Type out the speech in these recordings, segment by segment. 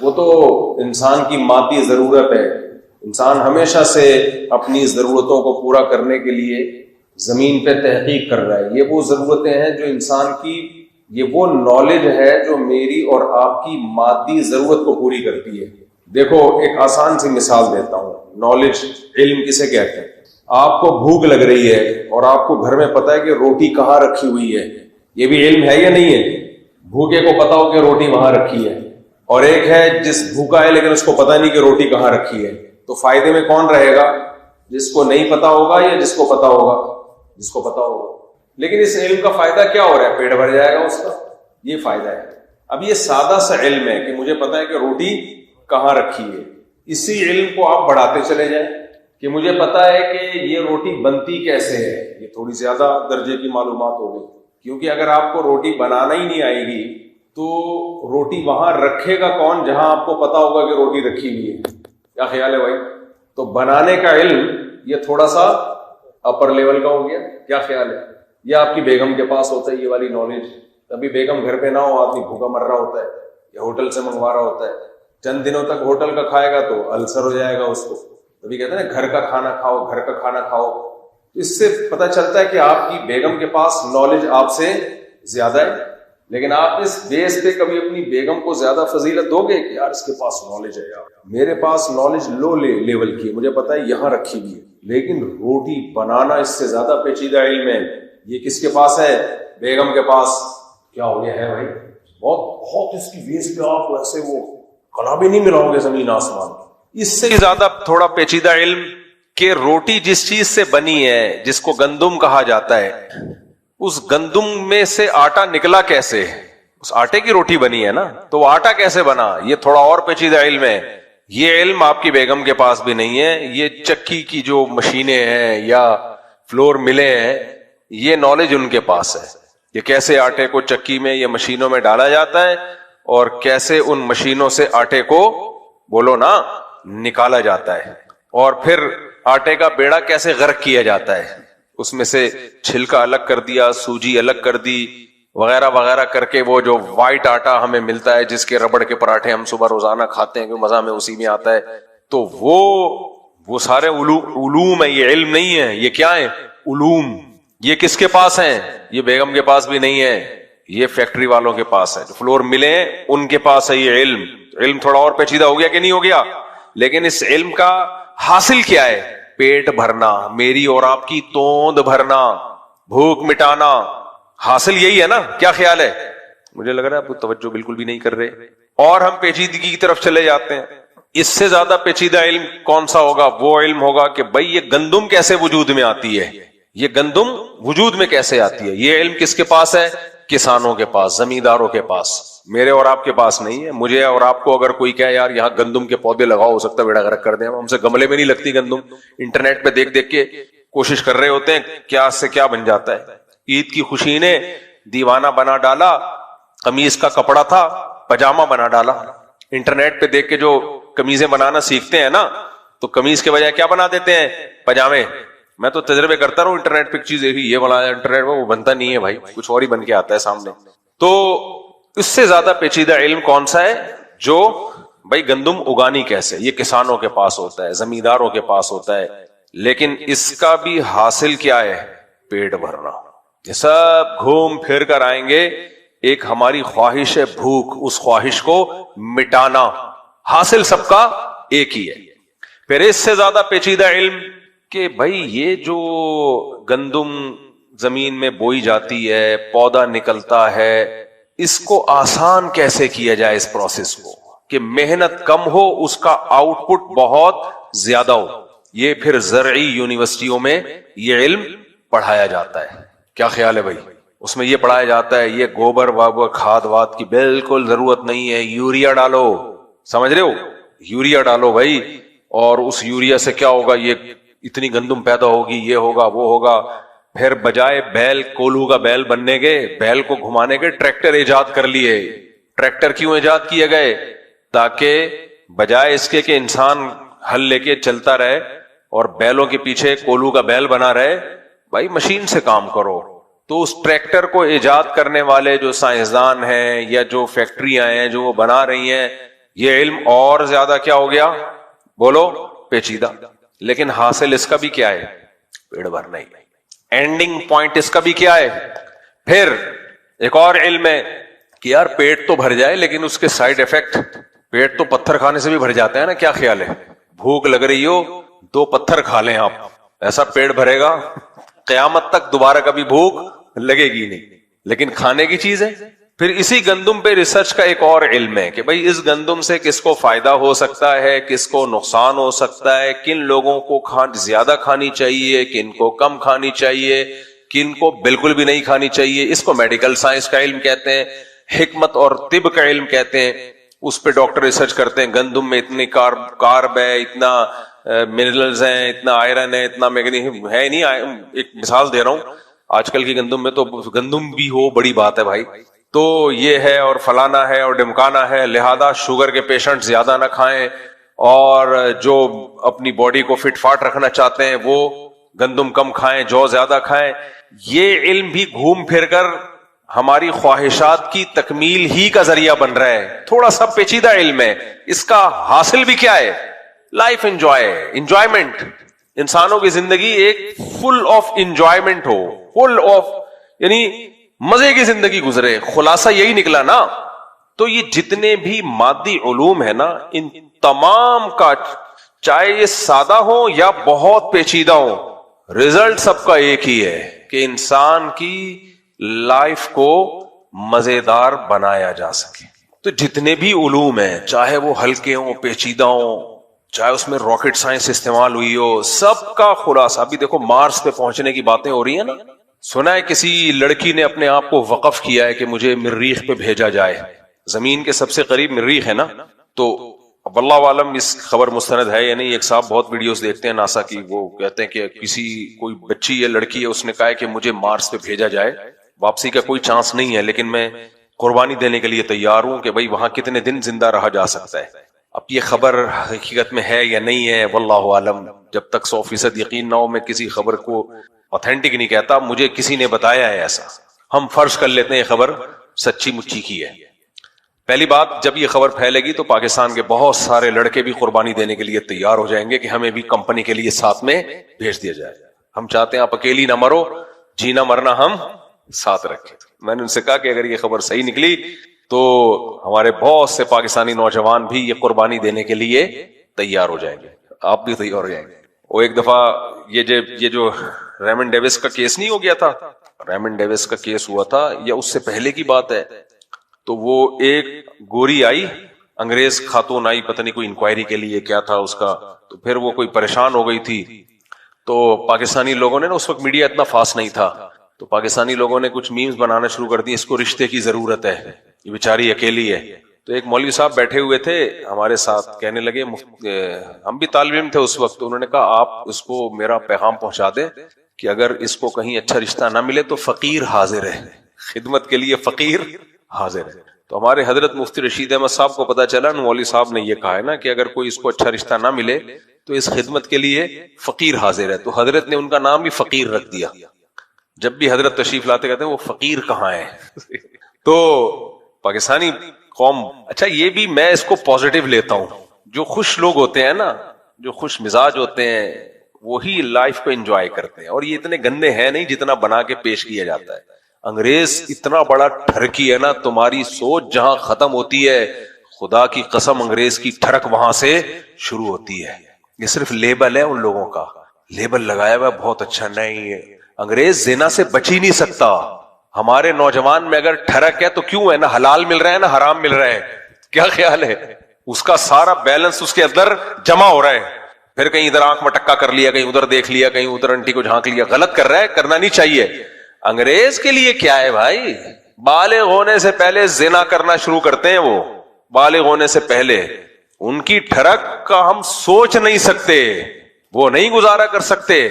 وہ تو انسان کی مادی ضرورت ہے. انسان ہمیشہ سے اپنی ضرورتوں کو پورا کرنے کے لیے زمین پہ تحقیق کر رہا ہے. یہ وہ ضرورتیں ہیں جو انسان کی، یہ وہ نالج ہے جو میری اور آپ کی مادی ضرورت کو پوری کرتی ہے. دیکھو ایک آسان سی مثال دیتا ہوں. نالج، علم کسے کہتے ہیں؟ آپ کو بھوک لگ رہی ہے اور آپ کو گھر میں پتا ہے کہ روٹی کہاں رکھی ہوئی ہے. یہ بھی علم ہے یا نہیں ہے؟ بھوکے کو پتا ہو کہ روٹی وہاں رکھی ہے، اور ایک ہے جس بھوکا ہے لیکن اس کو پتا نہیں کہ روٹی کہاں رکھی ہے. تو فائدے میں کون رہے گا؟ جس کو نہیں پتا ہوگا یا جس کو پتا ہوگا؟ جس کو پتا ہوگا. لیکن اس علم کا فائدہ کیا ہو رہا ہے؟ پیٹ بھر جائے گا اس کا، یہ فائدہ ہے. اب یہ سادہ سا علم ہے کہ مجھے پتا ہے کہ روٹی کہاں رکھی ہے. اسی علم کو آپ بڑھاتے چلے جائیں کہ مجھے پتا ہے کہ یہ روٹی بنتی کیسے ہے. یہ تھوڑی زیادہ درجے کی معلومات ہو گئی، کیونکہ اگر آپ کو روٹی بنانا ہی نہیں آئے گی تو روٹی وہاں رکھے گا کون جہاں آپ کو پتا ہوگا کہ روٹی رکھی ہوئی ہے. کیا خیال ہے بھائی؟ تو بنانے کا علم یہ تھوڑا سا اپر لیول کا ہو گیا. کیا خیال ہے؟ یہ آپ کی بیگم کے پاس ہوتا ہے یہ والی نالج. تبھی بیگم گھر پہ نہ ہو، آدمی بھوکا مر رہا ہوتا ہے یا ہوٹل سے منگوا رہا ہوتا ہے. چند دنوں تک ہوٹل کا کھائے گا تو السر ہو جائے گا اس کو. تبھی کہتے ہیں نا گھر کا کھانا کھاؤ، گھر کا کھانا کھاؤ. اس سے پتہ چلتا ہے کہ آپ کی بیگم کے پاس نالج آپ سے زیادہ ہے. لیکن آپ اس بیس پہ کبھی اپنی بیگم کو زیادہ فضیلت دو گے کہ یار اس کے پاس نالج ہے، یار میرے پاس نالج لو لیول کی ہے، مجھے پتا ہے یہاں رکھی ہوئی ہے. لیکن روٹی بنانا اس سے زیادہ پیچیدہ علم ہے. یہ کس کے پاس ہے؟ بیگم کے پاس. کیا ہو گیا ہے بھائی؟ بہت اس کی بیس پہ آپ ایسے وہ کلا بھی نہیں ملاؤ گے زمین آسمان. اس سے زیادہ تھوڑا پیچیدہ علم کہ روٹی جس چیز سے بنی ہے، جس کو گندم کہا جاتا ہے، اس گندم میں سے آٹا نکلا کیسے؟ اس آٹے کی روٹی بنی ہے نا، تو وہ آٹا کیسے بنا؟ یہ تھوڑا اور پیچیدہ علم ہے. یہ علم آپ کی بیگم کے پاس بھی نہیں ہے. یہ چکی کی جو مشینیں ہیں یا فلور ملے ہیں، یہ نالج ان کے پاس ہے کہ کیسے آٹے کو چکی میں یا مشینوں میں ڈالا جاتا ہے اور کیسے ان مشینوں سے آٹے کو بولو نا نکالا جاتا ہے، اور پھر آٹے کا بیڑا کیسے غرق کیا جاتا ہے. اس میں سے چھلکا الگ کر دیا، سوجی الگ کر دی، وغیرہ وغیرہ کر کے وہ جو وائٹ آٹا ہمیں ملتا ہے جس کے ربڑ کے پراٹھے ہم صبح روزانہ کھاتے ہیں، مزہ میں اسی میں آتا ہے. تو وہ سارے علوم ہے، یہ علم نہیں ہے. یہ کیا ہے؟ علوم. یہ کس کے پاس ہیں؟ یہ بیگم کے پاس بھی نہیں ہے، یہ فیکٹری والوں کے پاس ہے. جو فلور ملے ہیں ان کے پاس ہے یہ علم. علم تھوڑا اور پیچیدہ ہو گیا کہ نہیں ہو گیا؟ لیکن اس علم کا حاصل کیا ہے؟ پیٹ بھرنا، میری اور آپ کی توند بھرنا، بھوک مٹانا. حاصل یہی ہے نا؟ کیا خیال ہے؟ مجھے لگ رہا ہے آپ توجہ بالکل بھی نہیں کر رہے، اور ہم پیچیدگی کی طرف چلے جاتے ہیں. اس سے زیادہ پیچیدہ علم کون سا ہوگا؟ وہ علم ہوگا کہ بھئی یہ گندم کیسے وجود میں آتی ہے، یہ گندم وجود میں کیسے آتی ہے. یہ علم کس کے پاس ہے؟ کسانوں کے پاس، زمینداروں کے پاس. میرے اور آپ کے پاس نہیں ہے. مجھے اور آپ کو اگر کوئی کہے یار یہاں گندم کے پودے لگاؤ، ہو سکتا ہے بیڑا غرق کر دیں. ہم سے گملے میں نہیں لگتی گندم، انٹرنیٹ پہ دیکھ دیکھ کے کوشش کر رہے ہوتے ہیں کیا سے کیا بن جاتا ہے. عید کی خوشی نے دیوانہ بنا ڈالا، قمیض کا کپڑا تھا پجامہ بنا ڈالا. انٹرنیٹ پہ دیکھ کے جو قمیضیں بنانا سیکھتے ہیں نا، تو قمیض کے بجائے کیا بنا دیتے ہیں؟ پجامے. میں تو تجربے کرتا رہوں انٹرنیٹ پہ، چیز یہ بنایا انٹرنیٹ میں، وہ بنتا نہیں ہے بھائی، کچھ اور ہی بن کے آتا ہے سامنے. تو اس سے زیادہ پیچیدہ علم کون سا ہے؟ جو بھائی گندم اگانی کیسے، یہ کسانوں کے پاس ہوتا ہے، زمینداروں کے پاس ہوتا ہے. لیکن اس کا بھی حاصل کیا ہے؟ پیٹ بھرنا. یہ سب گھوم پھر کر آئیں گے ایک ہماری خواہش ہے بھوک، اس خواہش کو مٹانا. حاصل سب کا ایک ہی ہے. پھر اس سے زیادہ پیچیدہ علم کہ بھائی یہ جو گندم زمین میں بوئی جاتی ہے، پودا نکلتا ہے، اس کو آسان کیسے کیا جائے، اس پروسیس کو کہ محنت کم ہو، اس کا آؤٹ پٹ بہت زیادہ ہو. یہ پھر زرعی یونیورسٹیوں میں یہ علم پڑھایا جاتا ہے. کیا خیال ہے بھائی؟ اس میں یہ پڑھایا جاتا ہے یہ گوبر وابر کھاد واد کی بالکل ضرورت نہیں ہے، یوریا ڈالو. سمجھ رہے ہو؟ یوریا ڈالو بھائی، اور اس یوریا سے کیا ہوگا؟ یہ اتنی گندم پیدا ہوگی، یہ ہوگا وہ ہوگا. پھر بجائے بیل، کولو کا بیل بننے کے، بیل کو گھمانے کے ٹریکٹر ایجاد کر لیے. ٹریکٹر کیوں ایجاد کیے گئے؟ تاکہ بجائے اس کے کہ انسان ہل لے کے چلتا رہے اور بیلوں کے پیچھے کولو کا بیل بنا رہے، بھائی مشین سے کام کرو. تو اس ٹریکٹر کو ایجاد کرنے والے جو سائنسدان ہیں یا جو فیکٹریاں ہیں جو وہ بنا رہی ہیں، یہ علم اور زیادہ کیا ہو گیا؟ بولو، پیچیدہ. لیکن حاصل اس کا بھی کیا ہے؟ پیڑ بھرنا ہی. اینڈنگ پوائنٹ اس کا بھی کیا ہے؟ پھر ایک اور علم ہے کہ یار پیٹ تو بھر جائے لیکن اس کے سائیڈ ایفیکٹ. پیٹ تو پتھر کھانے سے بھی بھر جاتا ہے نا. کیا خیال ہے؟ بھوک لگ رہی ہو 2 پتھر کھا لیں آپ، ایسا پیٹ بھرے گا قیامت تک دوبارہ کبھی بھوک لگے گی نہیں. لیکن کھانے کی چیز ہے. پھر اسی گندم پہ ریسرچ کا ایک اور علم ہے کہ بھئی اس گندم سے کس کو فائدہ ہو سکتا ہے، کس کو نقصان ہو سکتا ہے، کن لوگوں کو زیادہ کھانی چاہیے، کن کو کم کھانی چاہیے، کن کو بالکل بھی نہیں کھانی چاہیے. اس کو میڈیکل سائنس کا علم کہتے ہیں، حکمت اور طب کا علم کہتے ہیں. اس پہ ڈاکٹر ریسرچ کرتے ہیں گندم میں اتنی کارب ہے، اتنا منرلز ہیں، اتنا آئرن ہے، اتنا میگنیشیم ہے. نہیں، ایک مثال دے رہا ہوں، آج کل کی گندم میں تو گندم بھی ہو بڑی بات ہے بھائی، تو یہ ہے اور فلانا ہے اور ڈمکانا ہے، لہذا شوگر کے پیشنٹ زیادہ نہ کھائیں، اور جو اپنی باڈی کو فٹ فاٹ رکھنا چاہتے ہیں وہ گندم کم کھائیں، جو زیادہ کھائیں. یہ علم بھی گھوم پھر کر ہماری خواہشات کی تکمیل ہی کا ذریعہ بن رہا ہے. تھوڑا سا پیچیدہ علم ہے. اس کا حاصل بھی کیا ہے؟ Life enjoyment. انسانوں کی زندگی ایک فل آف انجوائمنٹ ہو، فل آف یعنی مزے کی زندگی گزرے. خلاصہ یہی نکلا نا. تو یہ جتنے بھی مادی علوم ہے نا، ان تمام کا چاہے یہ سادہ ہو یا بہت پیچیدہ ہو، رزلٹ سب کا ایک ہی ہے کہ انسان کی لائف کو مزیدار بنایا جا سکے. تو جتنے بھی علوم ہیں، چاہے وہ ہلکے ہوں، پیچیدہ ہوں، چاہے اس میں راکٹ سائنس استعمال ہوئی ہو، سب کا خلاصہ. ابھی دیکھو مارس پہ پہنچنے کی باتیں ہو رہی ہیں نا. سنا ہے کسی لڑکی نے اپنے آپ کو وقف کیا ہے کہ مجھے مریخ پہ بھیجا جائے. زمین کے سب سے قریب مریخ ہے نا. تو واللہ عالم اس خبر مستند ہے یا نہیں. ایک صاحب بہت ویڈیوز دیکھتے ہیں ناسا کی، وہ کہتے ہیں کہ کوئی بچی یا لڑکی ہے، اس نے کہا ہے کہ مجھے مارس پہ بھیجا جائے، واپسی کا کوئی چانس نہیں ہے، لیکن میں قربانی دینے کے لیے تیار ہوں کہ بھئی وہاں کتنے دن زندہ رہا جا سکتا ہے. اب یہ خبر حقیقت میں ہے یا نہیں ہے، واللہ عالم. جب تک 100% یقین نہ ہو میں کسی خبر کو اوتھینٹک نہیں کہتا. مجھے کسی نے بتایا ہے ایسا، ہم فرض کر لیتے ہیں یہ خبر سچی مچی کی ہے. پہلی بات، جب یہ خبر پھیلے گی تو پاکستان کے بہت سارے لڑکے بھی قربانی دینے کے لیے تیار ہو جائیں گے کہ ہمیں بھی کمپنی کے لیے ساتھ میں بھیج دیا جائے. ہم چاہتے ہیں آپ اکیلی نہ مرو، جینا مرنا ہم ساتھ رکھیں. میں نے ان سے کہا کہ اگر یہ خبر صحیح نکلی تو ہمارے بہت سے پاکستانی نوجوان بھی یہ قربانی دینے کے لیے تیار ہو جائیں گے. آپ بھی تیار ہو جائیں گے. وہ ایک دفعہ یہ جو ریمن ڈیوس کا کیس نہیں ہو گیا تھا، ریمن ڈیوس کا کیس ہوا تھا یا اس سے پہلے کی بات ہے. تو وہ ایک گوری آئی، انگریز خاتون آئی، پتہ نہیں کوئی انکوائری کے لیے کیا تھا اس کا. تو پھر وہ کوئی پریشان ہو گئی تھی. تو پاکستانی لوگوں نے نا، اس وقت میڈیا اتنا فاسٹ نہیں تھا، تو پاکستانی لوگوں نے کچھ میمز بنانا شروع کر دی، اس کو رشتے کی ضرورت ہے، یہ بیچاری اکیلی ہے. تو ایک مولوی صاحب بیٹھے ہوئے تھے ہمارے ساتھ، کہنے لگے، ہم بھی طالب علم تھے اس وقت، تو انہوں نے کہا آپ اس کو میرا پیغام پہنچا دیں کہ اگر اس کو کہیں اچھا رشتہ نہ ملے تو فقیر حاضر ہے، خدمت کے لیے فقیر حاضر ہے. تو ہمارے حضرت مفتی رشید احمد صاحب کو پتا چلا، مولوی صاحب نے یہ کہا ہے نا کہ اگر کوئی اس کو اچھا رشتہ نہ ملے تو اس خدمت کے لیے فقیر حاضر ہے. تو حضرت نے ان کا نام بھی فقیر رکھ دیا. جب بھی حضرت تشریف لاتے کہتے ہیں وہ فقیر کہاں ہے. تو پاکستانی قوم، اچھا یہ بھی میں اس کو پازیٹیو لیتا ہوں، جو خوش لوگ ہوتے ہیں نا، جو خوش مزاج ہوتے ہیں، وہی لائف کو انجوائے کرتے ہیں. اور یہ اتنے گندے ہیں نہیں جتنا بنا کے پیش کیا جاتا ہے. انگریز اتنا بڑا ٹھرکی ہے نا، تمہاری سوچ جہاں ختم ہوتی ہے، خدا کی قسم انگریز کی ٹھرک وہاں سے شروع ہوتی ہے. یہ صرف لیبل ہے ان لوگوں کا، لیبل لگایا ہوا بہت اچھا. نہیں ہے، انگریز زنا سے بچ ہی نہیں سکتا. ہمارے نوجوان میں اگر ٹھرک ہے تو کیوں ہے؟ نہ حلال مل رہا ہے نہ حرام مل رہا ہے. کیا خیال ہے؟ اس کا سارا بیلنس اس کے اندر جمع ہو رہا ہے. پھر کہیں ادھر آنکھ مٹکا کر لیا، کہیں ادھر دیکھ لیا، کہیں ادھر انٹی کو جھانک لیا. غلط کر رہا ہے، کرنا نہیں چاہیے. انگریز کے لیے کیا ہے بھائی؟ بالغ ہونے سے پہلے زنا کرنا شروع کرتے ہیں. وہ بالغ ہونے سے پہلے ان کی ٹھرک کا ہم سوچ نہیں سکتے، وہ نہیں گزارا کر سکتے.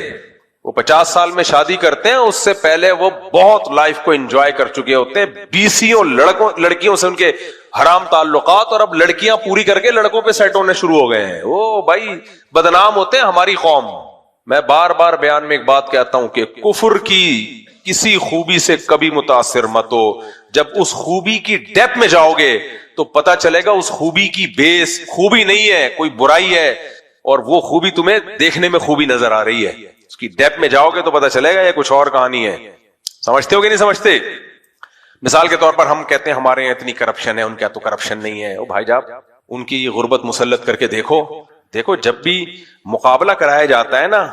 وہ 50 سال میں شادی کرتے ہیں، اس سے پہلے وہ بہت لائف کو انجوائے کر چکے ہوتے ہیں. 20 لڑکیوں سے ان کے حرام تعلقات، اور اب لڑکیاں پوری کر کے لڑکوں پہ سیٹ ہونے شروع ہو گئے ہیں. وہ بھائی بدنام ہوتے ہیں ہماری قوم. میں بار بار بیان میں ایک بات کہتا ہوں کہ کفر کی کسی خوبی سے کبھی متاثر مت ہو. جب اس خوبی کی ڈیپتھ میں جاؤ گے تو پتا چلے گا اس خوبی کی بیس خوبی نہیں ہے, کوئی برائی ہے, اور وہ خوبی تمہیں دیکھنے میں خوبی نظر آ رہی ہے. اس کی ڈیپتھ میں جاؤ گے تو پتا چلے گا یہ کچھ اور کہانی ہے. سمجھتے ہو کہ نہیں سمجھتے؟ مثال کے طور پر ہم کہتے ہیں ہمارے یہاں اتنی کرپشن ہے, ان کے یہاں تو کرپشن نہیں ہے. او بھائی جاب, ان کی غربت مسلط کر کے دیکھو جب بھی مقابلہ کرایا جاتا ہے نا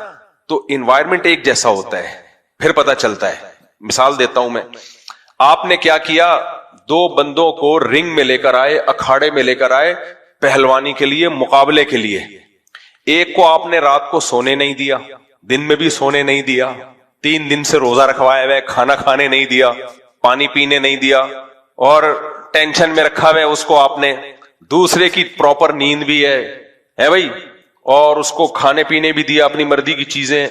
تو انوائرمنٹ ایک جیسا ہوتا ہے, پھر پتا چلتا ہے. مثال دیتا ہوں میں, آپ نے کیا کیا, 2 بندوں کو رنگ میں لے کر آئے, اکھاڑے میں لے کر آئے پہلوانی کے لیے, مقابلے کے لیے. ایک کو آپ نے رات کو سونے نہیں دیا, دن میں بھی سونے نہیں دیا, 3 دن سے روزہ رکھوایا ہوا ہے, کھانا کھانے نہیں دیا, پانی پینے نہیں دیا, اور ٹینشن میں رکھا ہوا ہے اس کو آپ نے. دوسرے کی پراپر نیند بھی ہے بھائی, اور اس کو کھانے پینے بھی دیا, اپنی مرضی کی چیزیں,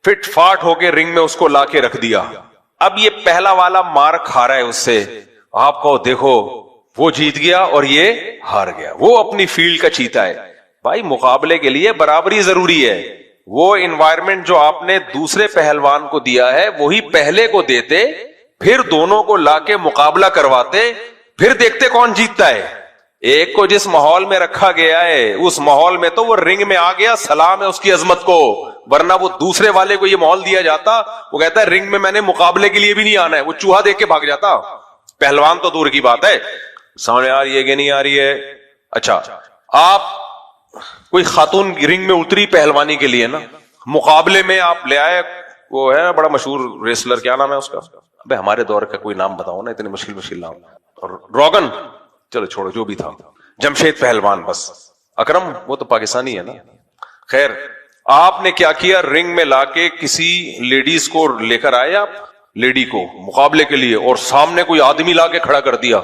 فٹ فاٹ ہو کے رنگ میں اس کو لا کے رکھ دیا. اب یہ پہلا والا مار کھا رہا ہے اس سے, آپ کو دیکھو وہ جیت گیا اور یہ ہار گیا, وہ اپنی فیلڈ کا چیتا ہے. بھائی مقابلے کے لیے برابری ضروری ہے. وہ انوائرمنٹ جو آپ نے دوسرے پہلوان کو دیا ہے وہی پہلے کو دیتے, پھر دونوں کو لا کے مقابلہ کرواتے, پھر دیکھتے کون جیتتا ہے. ایک کو جس ماحول میں رکھا گیا ہے اس ماحول میں تو وہ رنگ میں آ گیا, سلام ہے اس کی عظمت کو, ورنہ وہ دوسرے والے کو یہ ماحول دیا جاتا, وہ کہتا ہے رنگ میں میں نے مقابلے کے لیے بھی نہیں آنا ہے, وہ چوہا دیکھ کے بھاگ جاتا. پہلوان تو دور کی بات ہے. سمجھ آ رہی ہے کہ نہیں آ رہی ہے؟ اچھا, آپ کوئی خاتون رنگ میں اتری پہلوانی کے لیے نا, مقابلے میں آپ لے آئے, وہ ہے بڑا مشہور ریسلر, کیا نام ہے اس کا؟ ابے ہمارے دور کا کوئی نام بتاؤ نا, اتنے مشکل نام. روگن, چلو چھوڑو جو بھی تھا, جمشید پہلوان, بس اکرم وہ تو پاکستانی ہے نا. خیر, آپ نے کیا کیا, رنگ میں لا کے کسی لیڈیز کو لے کر آئے آپ, لیڈی کو مقابلے کے لیے, اور سامنے کوئی آدمی لا کے کھڑا کر دیا.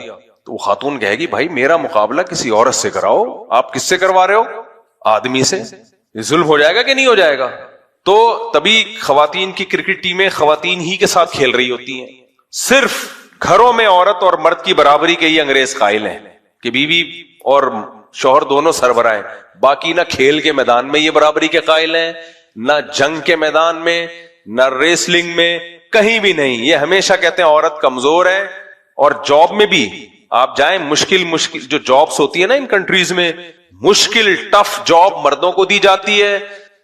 تو وہ خاتون کہے گی بھائی میرا مقابلہ کسی عورت سے کراؤ, آپ کس سے کروا رہے ہو؟ آدمی سے. یہ ظلم ہو جائے گا کہ نہیں ہو جائے گا؟ تو تبھی خواتین کی کرکٹ ٹیمیں خواتین ہی کے ساتھ کھیل رہی ہوتی ہیں. صرف گھروں میں عورت اور مرد کی برابری کے ہی انگریز قائل ہیں کہ بیوی اور شوہر دونوں سربراہ ہیں, باقی نہ کھیل کے میدان میں یہ برابری کے قائل ہیں, نہ جنگ کے میدان میں, نہ ریسلنگ میں, کہیں بھی نہیں. یہ ہمیشہ کہتے ہیں عورت کمزور ہے. اور جاب میں بھی آپ جائیں, مشکل جو جابس ہوتی ہے نا ان کنٹریز میں, مشکل ٹف جاب مردوں کو دی جاتی ہے.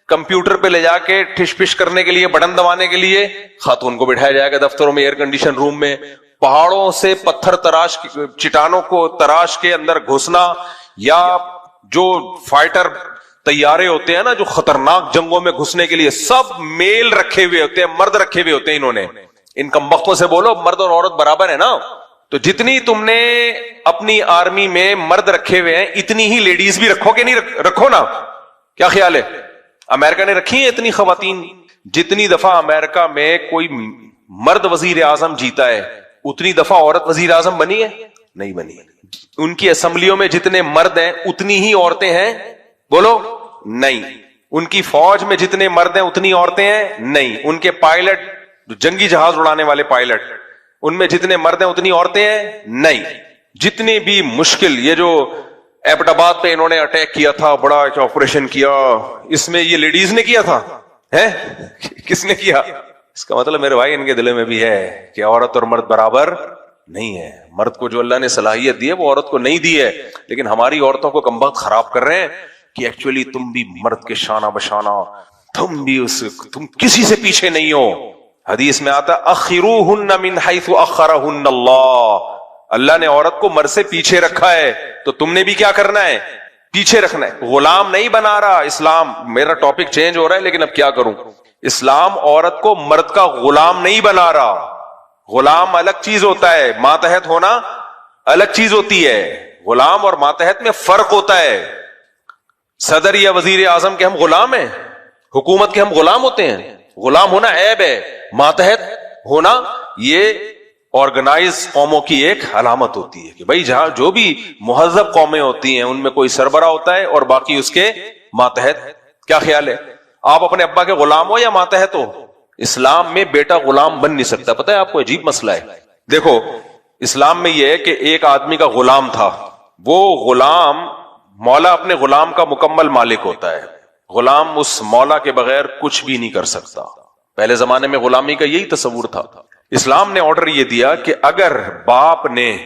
کمپیوٹر پہ لے جا کے ٹھش پش کرنے کے لیے, بٹن دبانے کے لیے خاتون کو بٹھایا جائے گا دفتروں میں, ایئر کنڈیشن روم میں. پہاڑوں سے پتھر تراش, چٹانوں کو تراش کے اندر گھسنا, یا جو فائٹر طیارے ہوتے ہیں نا جو خطرناک جنگوں میں گھسنے کے لیے, سب میل رکھے ہوئے ہوتے ہیں, مرد رکھے ہوئے ہوتے ہیں انہوں نے. ان کمبختوں سے بولو مرد اور عورت برابر ہے نا. تو جتنی تم نے اپنی آرمی میں مرد رکھے ہوئے ہیں اتنی ہی لیڈیز بھی رکھو کہ نہیں رکھو نا. کیا خیال ہے؟ امریکہ نے رکھی ہیں اتنی خواتین. جتنی دفعہ امریکہ میں کوئی مرد وزیر اعظم جیتا ہے اتنی دفعہ عورت وزیر اعظم بنی ہے؟ نہیں بنی. ان کی اسمبلیوں میں جتنے مرد ہیں اتنی ہی عورتیں ہیں؟ بولو نہیں. ان کی فوج میں جتنے مرد ہیں اتنی عورتیں ہیں؟ نہیں. ان کے پائلٹ, جو جنگی جہاز اڑانے والے پائلٹ, ان میں جتنے مرد ہیں اتنی عورتیں ہیں؟ نہیں. جتنی بھی مشکل, یہ جو ایبٹ آباد پہ انہوں نے اٹیک کیا تھا, بڑا آپریشن کیا, اس میں یہ لیڈیز نے کیا تھا؟ کس نے کیا؟ اس کا مطلب میرے بھائی ان کے دل میں بھی ہے کہ عورت اور مرد برابر نہیں ہے. مرد کو جو اللہ نے صلاحیت دی ہے وہ عورت کو نہیں دی ہے. لیکن ہماری عورتوں کو کمبخت خراب کر رہے ہیں کہ ایکچولی تم بھی مرد کے شانہ بشانہ, تم کسی سے پیچھے نہیں ہو. حدیث میں آتا اخروہن من حیث اخرہن اللہ, اللہ نے عورت کو مرد سے پیچھے رکھا ہے تو تم نے بھی کیا کرنا ہے؟ پیچھے رکھنا ہے. غلام نہیں بنا رہا اسلام. میرا ٹاپک چینج ہو رہا ہے لیکن اب کیا کروں. اسلام عورت کو مرد کا غلام نہیں بنا رہا. غلام الگ چیز ہوتا ہے, ماتحت ہونا الگ چیز ہوتی ہے. غلام اور ماتحت میں فرق ہوتا ہے. صدر یا وزیر اعظم کے ہم غلام ہیں, حکومت کے ہم غلام ہوتے ہیں. غلام ہونا عیب ہے, ماتحت ہونا یہ آرگنائز قوموں کی ایک علامت ہوتی ہے کہ بھائی جہاں جو بھی مہذب قومیں ہوتی ہیں ان میں کوئی سربراہ ہوتا ہے اور باقی اس کے ماتحت. کیا خیال ہے؟ آپ اپنے ابا کے غلام ہو یا ماتحت ہو؟ اسلام میں بیٹا غلام بن نہیں سکتا. پتہ ہے آپ کو عجیب مسئلہ ہے. دیکھو اسلام میں یہ ہے کہ ایک آدمی کا غلام تھا, وہ غلام, مولا اپنے غلام کا مکمل مالک ہوتا ہے. غلام اس مولا کے بغیر کچھ بھی نہیں کر سکتا. پہلے زمانے میں غلامی کا یہی تصور تھا. اسلام نے آرڈر یہ دیا کہ اگر باپ نے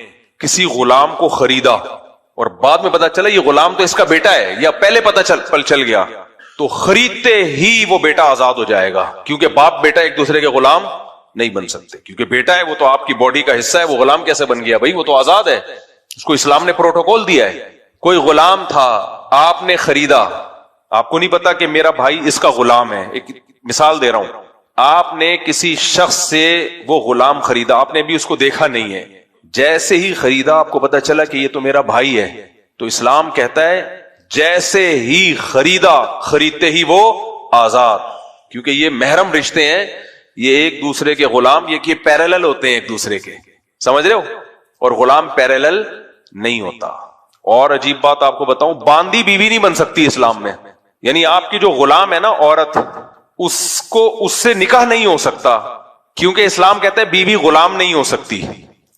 کسی غلام کو خریدا اور بعد میں پتا چلا یہ غلام تو اس کا بیٹا ہے، یا پہلے پتا چل گیا، تو خریدتے ہی وہ بیٹا آزاد ہو جائے گا، کیونکہ باپ بیٹا ایک دوسرے کے غلام نہیں بن سکتے، کیونکہ بیٹا ہے وہ تو آپ کی باڈی کا حصہ ہے، وہ غلام کیسے بن گیا بھائی؟ وہ تو آزاد ہے، اس کو اسلام نے پروٹوکول دیا ہے۔ کوئی غلام تھا، آپ نے خریدا، آپ کو نہیں پتا کہ میرا بھائی اس کا غلام ہے، ایک مثال دے رہا ہوں، آپ نے کسی شخص سے وہ غلام خریدا، آپ نے بھی اس کو دیکھا نہیں ہے، جیسے ہی خریدا آپ کو پتا چلا کہ یہ تو میرا بھائی ہے، تو اسلام کہتا ہے جیسے ہی خریدا خریدتے ہی وہ آزاد، کیونکہ یہ محرم رشتے ہیں، یہ ایک دوسرے کے غلام، یہ پیرالل ہوتے ہیں ایک دوسرے کے، سمجھ رہے ہو؟ اور غلام پیرالل نہیں ہوتا۔ اور عجیب بات آپ کو بتاؤں، باندی بیوی نہیں بن سکتی اسلام میں، یعنی آپ کی جو غلام ہے نا عورت، اس سے نکاح نہیں ہو سکتا، کیونکہ اسلام کہتا ہے بیوی غلام نہیں ہو سکتی۔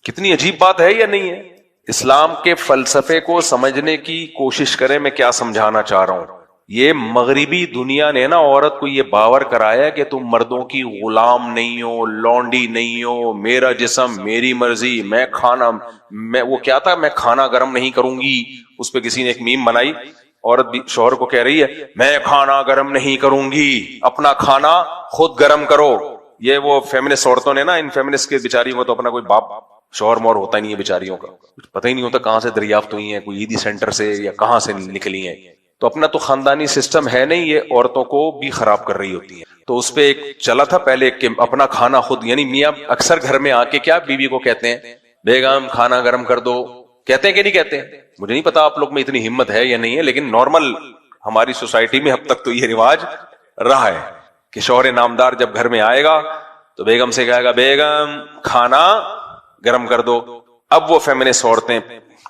کتنی عجیب بات ہے یا نہیں ہے؟ اسلام کے فلسفے کو سمجھنے کی کوشش کریں، میں کیا سمجھانا چاہ رہا ہوں۔ یہ مغربی دنیا نے نا عورت کو یہ باور کرایا کہ تم مردوں کی غلام نہیں ہو، لونڈی نہیں ہو، میرا جسم میری مرضی، میں وہ کیا تھا، میں کھانا گرم نہیں کروں گی، اس پہ کسی نے ایک میم بنائی، عورت بھی شوہر کو کہہ رہی ہے میں کھانا گرم نہیں کروں گی، اپنا کھانا خود گرم کرو۔ یہ وہ فیمنسٹ عورتوں نے نا، ان فیمنسٹ کے بیچاریوں کو تو اپنا کوئی باپ شوہر مور ہوتا ہی نہیں ہے، بیچاریوں کا کچھ پتہ ہی نہیں ہوتا کہاں سے دریافت ہوئی ہیں، کوئی عیدی سینٹر سے یا کہاں سے نکلی ہیں، تو اپنا تو خاندانی سسٹم ہے نہیں، یہ عورتوں کو بھی خراب کر رہی ہوتی ہیں۔ تو اس پہ ایک چلا تھا پہلے کہ اپنا کھانا خود، یعنی میاں اکثر گھر میں آ کے کیا بیوی کو کہتے ہیں، بیگم کھانا گرم کر دو، کہتے ہیں کہ نہیں کہتے؟ مجھے نہیں پتا آپ لوگ میں اتنی ہمت ہے یا نہیں ہے، لیکن نارمل ہماری سوسائٹی میں اب تک تو یہ رواج رہا ہے کہ شوہر نامدار جب گھر میں آئے گا تو بیگم سے کہے گا بیگم کھانا گرم کر دو۔ اب وہ فیمنسٹ عورتیں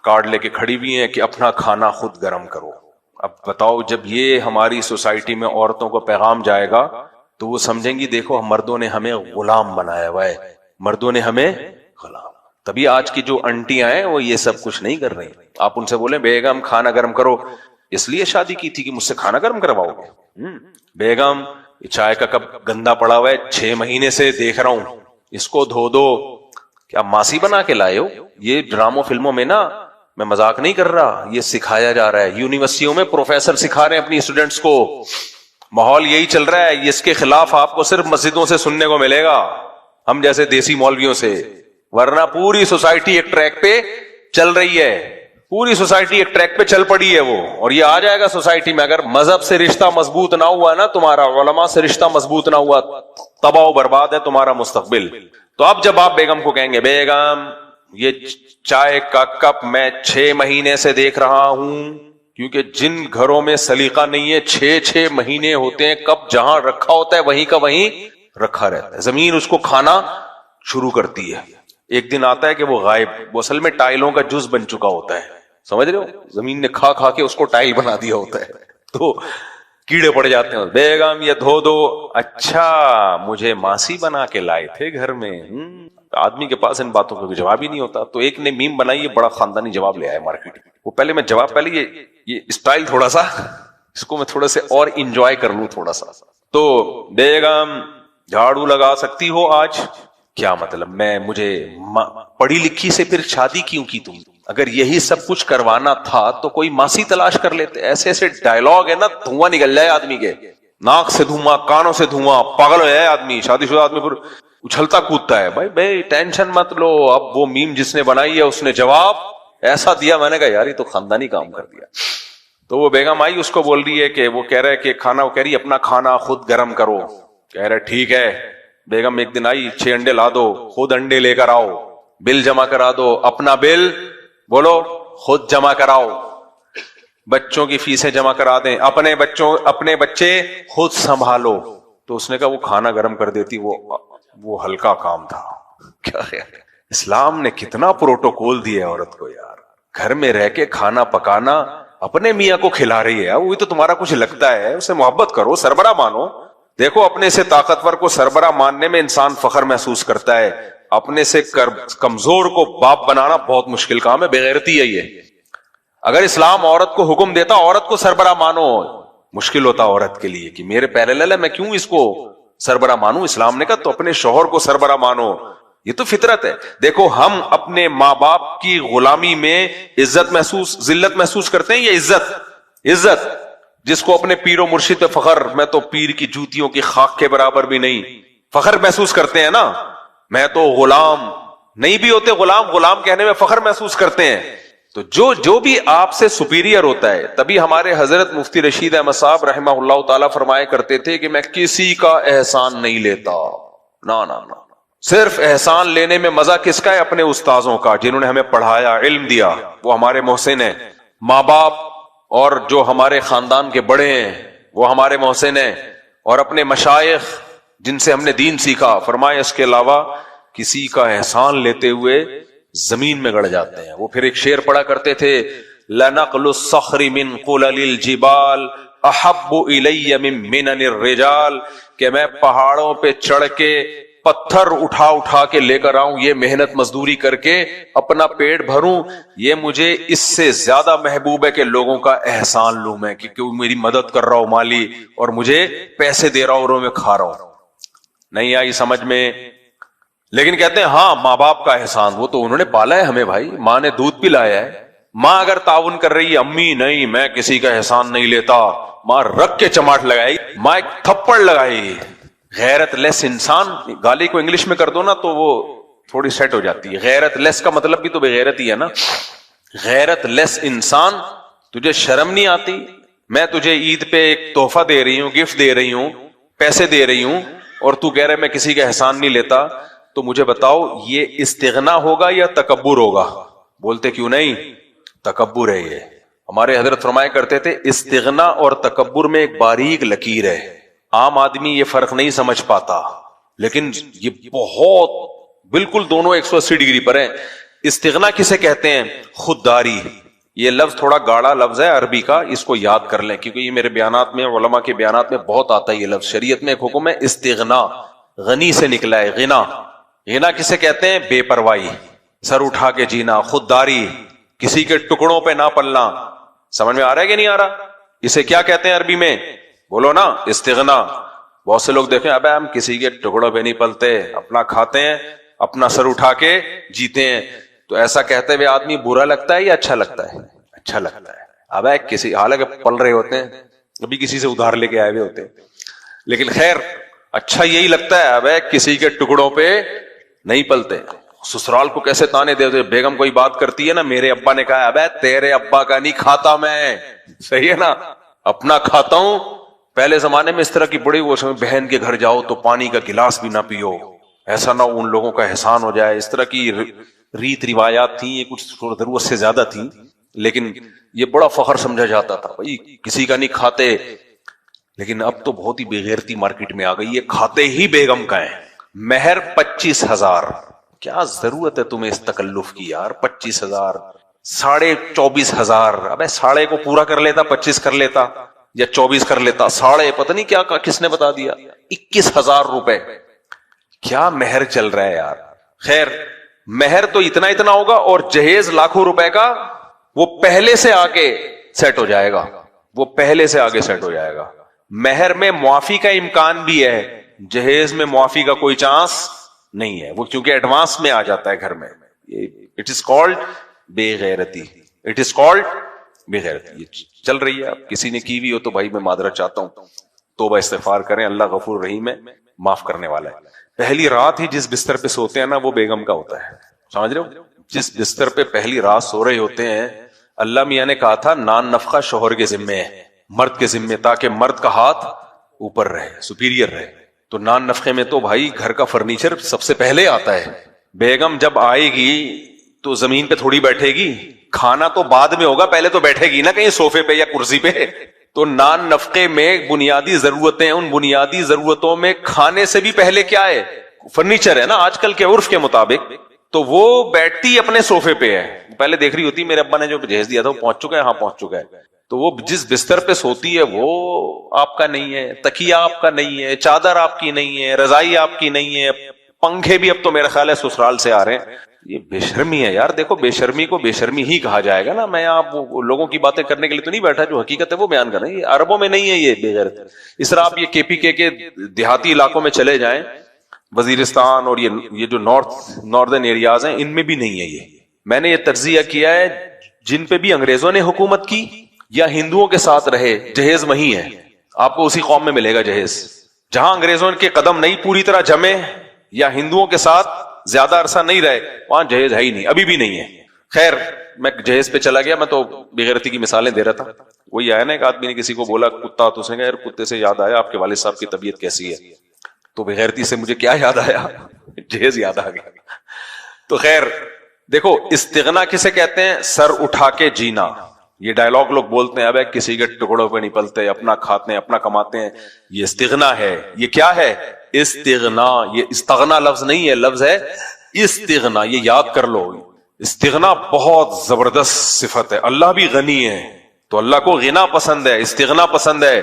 کارڈ لے کے کھڑی ہوئی ہیں کہ اپنا کھانا خود گرم کرو۔ اب بتاؤ جب یہ ہماری سوسائٹی میں عورتوں کو پیغام جائے گا تو وہ سمجھیں گی دیکھو مردوں نے ہمیں غلام بنایا ہوا ہے، مردوں نے ہمیں غلام۔ تبھی آج کی جو انٹیاں ہیں وہ یہ سب کچھ نہیں کر رہی۔ آپ ان سے بولیں بیگم کھانا گرم کرو، اس لیے شادی کی تھی کہ مجھ سے کھانا گرم کرواؤ گے؟ بیگم چائے کا کپ گندا پڑا ہوا ہے 6 مہینے سے دیکھ رہا ہوں، اس کو دھو دو۔ کیا ماسی بنا کے لائے ہو؟ یہ ڈراموں فلموں میں نا، میں مذاق نہیں کر رہا، یہ سکھایا جا رہا ہے، یونیورسٹیوں میں پروفیسر سکھا رہے ہیں اپنی اسٹوڈنٹس کو، ماحول یہی چل رہا ہے۔ اس کے خلاف آپ کو صرف مسجدوں سے سننے کو ملے گا، ہم جیسے دیسی مولویوں سے، ورنہ پوری سوسائٹی ایک ٹریک پہ چل رہی ہے، پوری سوسائٹی ایک ٹریک پہ چل پڑی ہے وہ، اور یہ آ جائے گا سوسائٹی میں۔ اگر مذہب سے رشتہ مضبوط نہ ہوا نا تمہارا، علماء سے رشتہ مضبوط نہ ہوا، تباہ و برباد ہے تمہارا مستقبل۔ تو اب جب آپ بیگم کو کہیں گے بیگم یہ چائے کا کپ میں 6 مہینے سے دیکھ رہا ہوں، کیونکہ جن گھروں میں سلیقہ نہیں ہے 6 مہینے ہوتے ہیں کپ جہاں رکھا ہوتا ہے وہیں کا وہیں رکھا رہتا ہے، زمین اس کو کھانا شروع کرتی ہے۔ ایک دن آتا ہے کہ وہ غائب، وہ اصل میں ٹائلوں کا جز بن چکا ہوتا ہے، سمجھ رہے ہو؟ زمین نے کھا کھا کے اس کو ٹائل بنا دیا ہوتا ہے، تو کیڑے پڑ جاتے ہیں۔ بیگم یہ دھو دو، اچھا مجھے ماسی بنا کے لائے تھے گھر میں۔ آدمی کے پاس ان باتوں کا جواب ہی نہیں ہوتا، تو ایک نے میم بنائی ہے، بڑا خاندانی جواب لے آیا مارکیٹ میں۔ وہ پہلے میں جواب، پہلے یہ اسٹائل تھوڑا سا اس کو میں تھوڑا سے اور انجوائے کر لوں تھوڑا سا۔ تو بیگم جھاڑو لگا سکتی ہو آج؟ کیا مطلب، مجھے پڑھی لکھی سے پھر شادی کیوں کی تم؟ اگر یہی سب کچھ کروانا تھا تو کوئی ماسی تلاش کر لیتے۔ ایسے ایسے ڈائلگ ہے نا، دھواں نکل جائے آدمی کے، ناک سے دھواں، کانوں سے دھواں، پاگل ہو جائے آدمی۔ شادی شدہ آدمی پھر اچھلتا کودتا ہے۔ بھائی ٹینشن مت لو، اب وہ میم جس نے بنائی ہے اس نے جواب ایسا دیا، میں نے کہا یار یہ تو خاندانی کام کر دیا۔ تو وہ بیگم آئی، اس کو بول رہی ہے کہ وہ کہہ رہا ہے کہ کھانا، وہ کہہ رہی اپنا کھانا خود گرم کرو، کہہ رہا ٹھیک ہے۔ بیگم ایک دن آئی، 6 انڈے لا دو، خود انڈے لے کر آؤ، بل جمع کرا دو، اپنا بل بولو خود جمع کراؤ، بچوں کی فیسیں جمع کرا دیں، اپنے بچے خود سنبھالو۔ تو اس نے کہا وہ کھانا گرم کر دیتی، وہ ہلکا کام تھا۔ کیا خیال ہے؟ اسلام نے کتنا پروٹوکول دیا ہے عورت کو یار، گھر میں رہ کے کھانا پکانا، اپنے میاں کو کھلا رہی ہے، وہی تو تمہارا کچھ لگتا ہے، اسے محبت کرو، سربراہ مانو۔ دیکھو اپنے سے طاقتور کو سربراہ ماننے میں انسان فخر محسوس کرتا ہے، اپنے سے کمزور کو باپ بنانا بہت مشکل کام ہے، بےغیرتی ہے یہ۔ اگر اسلام عورت کو حکم دیتا عورت کو سربراہ مانو، مشکل ہوتا عورت کے لیے کہ میرے پیرالل ہے، میں کیوں اس کو سربراہ مانوں؟ اسلام نے کہا تو اپنے شوہر کو سربراہ مانو، یہ تو فطرت ہے. دیکھو ہم اپنے ماں باپ کی غلامی میں ذلت محسوس کرتے ہیں یا عزت جس کو اپنے پیر و مرشد پہ فخر, میں تو پیر کی جوتیوں کی خاک کے برابر بھی نہیں, فخر محسوس کرتے ہیں نا. میں تو غلام نہیں بھی ہوتے, غلام کہنے میں فخر محسوس کرتے ہیں. تو جو بھی آپ سے سپیریئر ہوتا ہے, تبھی ہمارے حضرت مفتی رشید احمد صاحب رحمہ اللہ تعالیٰ فرمایا کرتے تھے کہ میں کسی کا احسان نہیں لیتا. نا صرف احسان لینے میں مزہ کس کا ہے؟ اپنے استاذوں کا, جنہوں نے ہمیں پڑھایا, علم دیا, وہ ہمارے محسن ہیں. ماں باپ اور جو ہمارے خاندان کے بڑے ہیں وہ ہمارے محسن ہیں, اور اپنے مشائخ جن سے ہم نے دین سیکھا. فرمایا اس کے علاوہ کسی کا احسان لیتے ہوئے زمین میں گڑ جاتے ہیں. وہ پھر ایک شعر پڑھا کرتے تھے, لَنَقْلُ الصَّخْرِ مِنْ قُلَلِ الْجِبَالِ أَحَبُّ إِلَيَّ مِنْ مِنَنِ الرِّجَالِ, کہ میں پہاڑوں پہ چڑھ کے پتھر اٹھا کے لے کر آؤں, یہ محنت مزدوری کر کے اپنا پیٹ بھروں, یہ مجھے اس سے زیادہ محبوب ہے کہ لوگوں کا احسان لوں میں, کہ کوئی میری مدد کر رہا ہو مالی اور مجھے پیسے دے رہا ہو اور میں کھا رہا ہوں. نہیں آئی سمجھ میں؟ لیکن کہتے ہیں ہاں ماں باپ کا احسان, وہ تو انہوں نے پالا ہے ہمیں بھائی, ماں نے دودھ پلایا ہے. ماں اگر تعاون کر رہی ہے, امی نہیں میں کسی کا احسان نہیں لیتا, ماں رکھ کے چماٹ لگائی, ماں ایک تھپڑ لگائی. غیرت لیس انسان, گالی کو انگلش میں کر دو نا تو وہ تھوڑی سیٹ ہو جاتی ہے. غیرت لیس کا مطلب بھی تو بے غیرت ہی ہے نا. غیرت لیس انسان, تجھے شرم نہیں آتی؟ میں تجھے عید پہ ایک تحفہ دے رہی ہوں, گفٹ دے رہی ہوں, پیسے دے رہی ہوں, اور تو کہہ رہے میں کسی کا احسان نہیں لیتا. تو مجھے بتاؤ یہ استغنا ہوگا یا تکبر ہوگا؟ بولتے کیوں نہیں؟ تکبر ہے. یہ ہمارے حضرت فرمایا کرتے تھے استغنا اور تکبر میں ایک باریک لکیر ہے. عام آدمی یہ فرق نہیں سمجھ پاتا, لیکن یہ بہت بالکل دونوں 180 ڈگری پر ہیں. استغنا کسے کہتے ہیں؟ خودداری. یہ لفظ تھوڑا گاڑا لفظ ہے عربی کا, اس کو یاد کر لیں کیونکہ یہ میرے بیانات میں, علماء کے بیانات میں بہت آتا ہے یہ لفظ. شریعت میں ایک حکم ہے استغنا, غنی سے نکلا ہے. غنا کسے کہتے ہیں؟ بے پرواہی, سر اٹھا کے جینا, خودداری, کسی کے ٹکڑوں پہ نہ پلنا. سمجھ میں آ رہا ہے کہ نہیں آ رہا؟ اسے کیا کہتے ہیں عربی میں؟ بولو نا, استغنا. بہت سے لوگ دیکھیں ابے ہم کسی کے ٹکڑوں پہ نہیں پلتے, اپنا کھاتے ہیں, اپنا سر اٹھا کے جیتے ہیں. تو ایسا کہتے ہوئے آدمی برا لگتا ہے یا اچھا لگتا ہے؟ اچھا لگتا ہے. ابے کسی, حالانکہ پل رہے ہوتے ہیں, کبھی کسی سے ادھار لے کے آئے ہوئے ہوتے ہیں, لیکن خیر اچھا یہی لگتا ہے ابے کسی کے ٹکڑوں پہ نہیں پلتے. سسرال کو کیسے تانے دے, بیگم کوئی بات کرتی ہے نا, میرے ابا نے کہا ابے تیرے ابا کا نہیں کھاتا میں, صحیح ہے نا, اپنا کھاتا ہوں. پہلے زمانے میں اس طرح کی بڑی وہ بہن کے گھر جاؤ تو پانی کا گلاس بھی نہ پیو, ایسا نہ ان لوگوں کا احسان ہو جائے. اس طرح کی ریت روایات تھیں, یہ کچھ ضرورت سے زیادہ تھیں, لیکن یہ بڑا فخر سمجھا جاتا تھا بھائی کسی کا نہیں کھاتے. لیکن اب تو بہت ہی بے غیرتی مارکیٹ میں آ گئی ہے, کھاتے ہی بیگم کا ہے. مہر 25,000, کیا ضرورت ہے تمہیں اس تکلف کی یار؟ 25,000, 24,500. ابے ساڑھے کو پورا کر لیتا, 25 کر لیتا یا 24 کر لیتا. ساڑھے پتہ نہیں کیا کس نے بتا دیا, 21,000 روپے. کیا مہر چل رہا ہے یار. خیر مہر تو اتنا ہوگا, اور جہیز لاکھوں روپے کا وہ پہلے سے آگے سیٹ ہو جائے گا, وہ پہلے سے آگے سیٹ ہو جائے گا. مہر میں معافی کا امکان بھی ہے, جہیز میں معافی کا کوئی چانس نہیں ہے, وہ چونکہ ایڈوانس میں آ جاتا ہے گھر میں. اٹ از کالڈ بے غیرتی, اٹ از کالڈ بے غیرتی. یہ چل رہی ہے. اب کسی نے کی بھی ہو تو بھائی میں معذرت چاہتا ہوں, توبہ استغفار کریں, اللہ غفور رحیم ہے, معاف کرنے والا ہے. پہلی رات ہی جس بستر پہ سوتے ہیں نا وہ بیگم کا ہوتا ہے, سمجھ رہے ہو؟ جس بستر پہ پہلی رات سو رہے ہوتے ہیں, اللہ میاں نے کہا تھا نان نفقہ شوہر کے ذمے ہے, مرد کے ذمے, تاکہ مرد کا ہاتھ اوپر رہے, سپیریئر رہے. تو نان نفقے میں تو بھائی گھر کا فرنیچر سب سے پہلے آتا ہے. بیگم جب آئے گی تو زمین پہ تھوڑی بیٹھے گی, کھانا تو بعد میں ہوگا, پہلے تو بیٹھے گی نا کہیں صوفے پہ یا کرسی پہ. تو نان نفقے میں بنیادی ضرورتیں, ان بنیادی ضرورتوں میں کھانے سے بھی پہلے کیا ہے؟ فرنیچر ہے نا آج کل کے عرف کے مطابق. تو وہ بیٹھتی اپنے صوفے پہ ہے, پہلے دیکھ رہی ہوتی میرے ابا نے جو جہیز دیا تھا وہ پہنچ چکا ہے, ہاں پہنچ چکا ہے. تو وہ جس بستر پہ سوتی ہے وہ آپ کا نہیں ہے, تکیہ آپ کا نہیں ہے, چادر آپ کی نہیں ہے, رضائی آپ کی نہیں ہے, پنکھے بھی اب تو میرا خیال ہے سسرال سے آ رہے ہیں. یہ بے شرمی ہے یار. دیکھو بے شرمی کو بے شرمی ہی کہا جائے گا نا. میں آپ لوگوں کی باتیں کرنے کے لیے تو نہیں بیٹھا, جو حقیقت ہے وہ بیان کرنا. یہ عربوں میں نہیں ہے یہ بے غیرت. اس طرح آپ یہ کے پی کے دیہاتی علاقوں میں چلے جائیں, وزیرستان اور یہ جو ناردرن ایریاز ہیں ان میں بھی نہیں ہے یہ. میں نے یہ تجزیہ کیا ہے جن پہ بھی انگریزوں نے حکومت کی یا ہندوؤں کے ساتھ رہے, جہیز وہی ہے, آپ کو اسی قوم میں ملے گا جہیز. جہاں انگریزوں کے قدم نہیں پوری طرح جمے یا ہندوؤں کے ساتھ زیادہ عرصہ نہیں رہے, وہاں جہیز ہے ہی نہیں, ابھی بھی نہیں ہے. خیر میں جہیز پہ چلا گیا, میں تو بغیرتی کی مثالیں دے رہا تھا. وہی آیا نا, ایک آدمی نے کسی کو بولا کتا, تو اس نے کہا یار کتے سے یاد آیا آپ کے والد صاحب کی طبیعت کیسی ہے. تو بغیرتی سے مجھے کیا یاد آیا, جہیز یاد آ گیا. تو خیر دیکھو استغنا کسے کہتے ہیں؟ سر اٹھا کے جینا. یہ ڈائلاگ لوگ بولتے ہیں اب کسی کے ٹکڑوں پہ نہیں پلتے, اپنا کھاتے ہیں اپنا کماتے ہیں, یہ استغنا ہے. یہ کیا ہے؟ استغنا. یہ استغنا لفظ نہیں ہے, لفظ ہے استغنا. یہ یاد کر لو, استغنا بہت زبردست صفت ہے. اللہ بھی غنی ہے تو اللہ کو غنا پسند ہے, استغنا پسند ہے.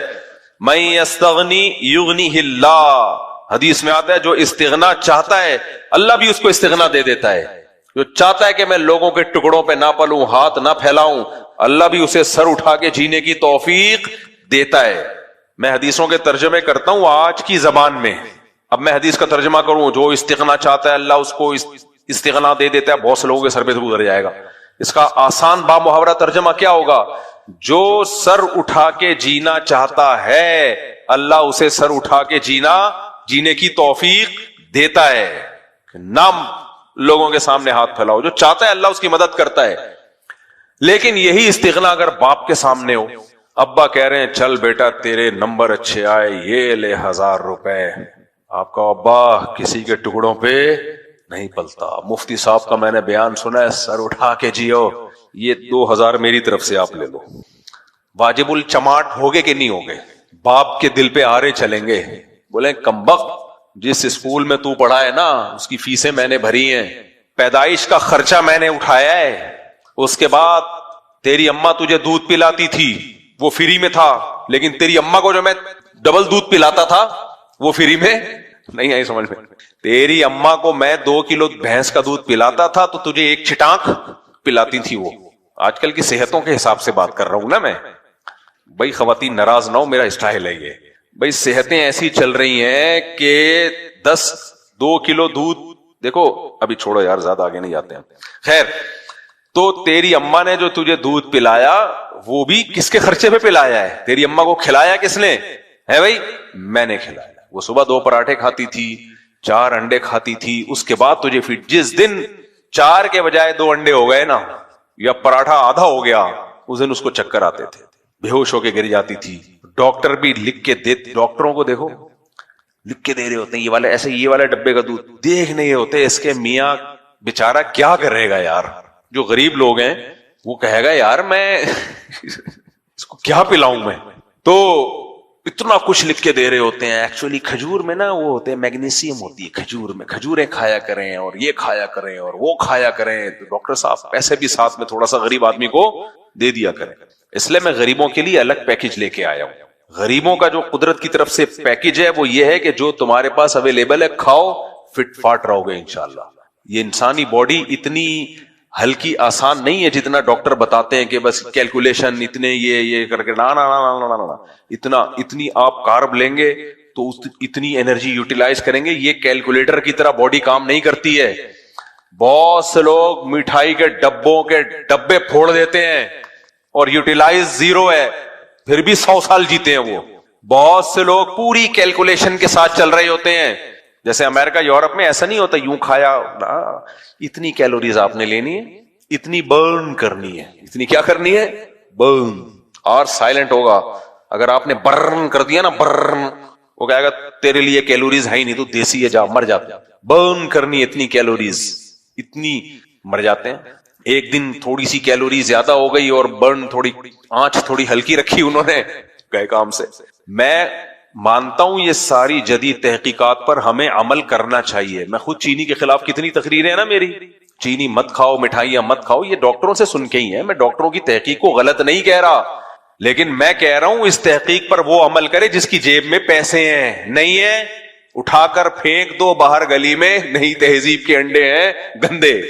من یستغنی یغنیہ اللہ, حدیث میں آتا ہے جو استغنا چاہتا ہے اللہ بھی اس کو استغنا دے دیتا ہے. جو چاہتا ہے کہ میں لوگوں کے ٹکڑوں پہ نہ پلوں, ہاتھ نہ پھیلاؤں, اللہ بھی اسے سر اٹھا کے جینے کی توفیق دیتا ہے. میں حدیثوں کے ترجمے کرتا ہوں آج کی زبان میں. اب میں حدیث کا ترجمہ کروں, جو استغنا چاہتا ہے اللہ اس کو استغنا دے دیتا ہے. بہت سے لوگوں کے سر پہ گزر جائے گا. اس کا آسان با محاورہ ترجمہ کیا ہوگا؟ جو سر اٹھا کے جینا چاہتا ہے اللہ اسے سر اٹھا کے جینے کی توفیق دیتا ہے. نام لوگوں کے سامنے ہاتھ پھیلاؤ, جو چاہتا ہے اللہ اس کی مدد کرتا ہے. لیکن یہی استغنا اگر باپ کے سامنے ہو, ابا کہہ رہے ہیں چل بیٹا تیرے نمبر اچھے آئے, یہ لے 1000 روپے. آپ کا ابا کسی کے ٹکڑوں پہ نہیں پلتا. مفتی صاحب کا میں نے بیان سنا ہے, سر اٹھا کے جیو, یہ 2000 میری طرف سے آپ لے لو. واجب الچماٹ ہوگے کہ نہیں ہوگے؟ باپ کے دل پہ آرے چلیں گے, بولیں کمبخت جس اسکول میں تو پڑھا ہے نا اس کی فیسیں میں نے بھری ہیں, پیدائش کا خرچہ میں نے اٹھایا ہے, اس کے بعد تیری اماں تجھے دودھ پلاتی تھی وہ فری میں تھا, لیکن تیری اماں کو جو میں ڈبل دودھ پلاتا تھا وہ فری میں نہیں آئی سمجھ میں. تیری اماں کو میں 2 کلو بھینس کا دودھ پلاتا تھا تو تجھے 1 چھٹانک پلاتی تھی وہ. آج کل کی صحتوں کے حساب سے بات کر رہا ہوں نا میں. بھائی خواتین ناراض نہ ہو, میرا اسٹائل ہے یہ. بھائی صحتیں ایسی چل رہی ہیں کہ 2 کلو دودھ, دیکھو ابھی چھوڑو یار زیادہ آگے نہیں جاتے ہیں. خیر تو تیری اماں نے جو تجھے دودھ پلایا وہ بھی کس کے خرچے پہ پلایا ہے؟ تیری اماں کو کھلایا کس نے ہے بھائی؟ میں نے کھلایا. وہ صبح 2 پراٹھے کھاتی تھی, 4 انڈے کھاتی تھی, اس کے بعد تجھے پھر جس دن 4 کے بجائے 2 انڈے ہو گئے نا یا پراٹھا آدھا ہو گیا, اس دن اس کو چکر آتے تھے, بے ہوش ہو کے گر جاتی تھی. ڈاکٹر بھی لکھ کے ڈاکٹروں کو دیکھو لکھ کے دے رہے ہوتے ہیں یہ والے ایسے, یہ والے ڈبے کا دودھ دیکھ نہیں ہوتے اس کے میاں بیچارہ کیا کرے گا یار. جو غریب لوگ ہیں وہ کہے گا یار میں اس کو کیا پلاؤں میں, تو اتنا کچھ لکھ کے دے رہے ہوتے ہیں. ایکچولی کھجور میں نا وہ ہوتے ہیں میگنیسیم ہوتی ہے کھجور میں, کھجوریں کھایا کریں اور یہ کھایا کریں اور وہ کھایا کریں. تو ڈاکٹر صاحب پیسے بھی ساتھ میں تھوڑا سا غریب آدمی کو دے دیا کریں. اس لیے میں غریبوں کے لیے الگ پیکج لے کے آیا ہوں. غریبوں کا جو قدرت کی طرف سے پیکج ہے وہ یہ ہے کہ جو تمہارے پاس اویلیبل ہے کھاؤ, فٹ فاٹ رہو گے انشاءاللہ. یہ انسانی باڈی اتنی ہلکی آسان نہیں ہے جتنا ڈاکٹر بتاتے ہیں کہ بس کیلکولیشن اتنے یہ کر کے نا. اتنی آپ کارب لیں گے تو اتنی انرجی یوٹیلائز کریں گے, یہ کیلکولیٹر کی طرح باڈی کام نہیں کرتی ہے. بہت سے لوگ مٹھائی کے ڈبوں کے ڈبے پھوڑ دیتے ہیں اور یوٹیلائز 0 ہے, پھر بھی 100 سال جیتے ہیں وہ. بہت سے لوگ پوری کیلکولیشن کے ساتھ چل رہے ہوتے ہیں. جیسے امریکہ یورپ میں ایسا نہیں ہوتا یوں کھایا, اتنی کیلوریز آپ نے لینی ہے, اتنی برن کرنی ہے, اتنی کیا کرنی ہے برن, اور سائلنٹ ہوگا. اگر آپ نے برن کر دیا نا برن, وہ کہے گا تیرے لیے کیلوریز ہے ہی نہیں, تو دیسی ہے جا مر جاتا. برن کرنی اتنی کیلوریز, اتنی مر جاتے ہیں. ایک دن تھوڑی سی کیلوری زیادہ ہو گئی اور برن تھوڑی آنچ تھوڑی ہلکی رکھی انہوں نے گئے کام سے. میں مانتا ہوں یہ ساری جدید تحقیقات پر ہمیں عمل کرنا چاہیے. میں خود چینی کے خلاف کتنی تقریریں ہیں نا میری, چینی مت کھاؤ, مٹھائیاں مت کھاؤ, یہ ڈاکٹروں سے سن کے ہی ہے. میں ڈاکٹروں کی تحقیق کو غلط نہیں کہہ رہا, لیکن میں کہہ رہا ہوں اس تحقیق پر وہ عمل کرے جس کی جیب میں پیسے ہیں. نہیں ہے اٹھا کر پھینک دو باہر گلی میں, نہیں تہذیب کے انڈے ہیں گندے,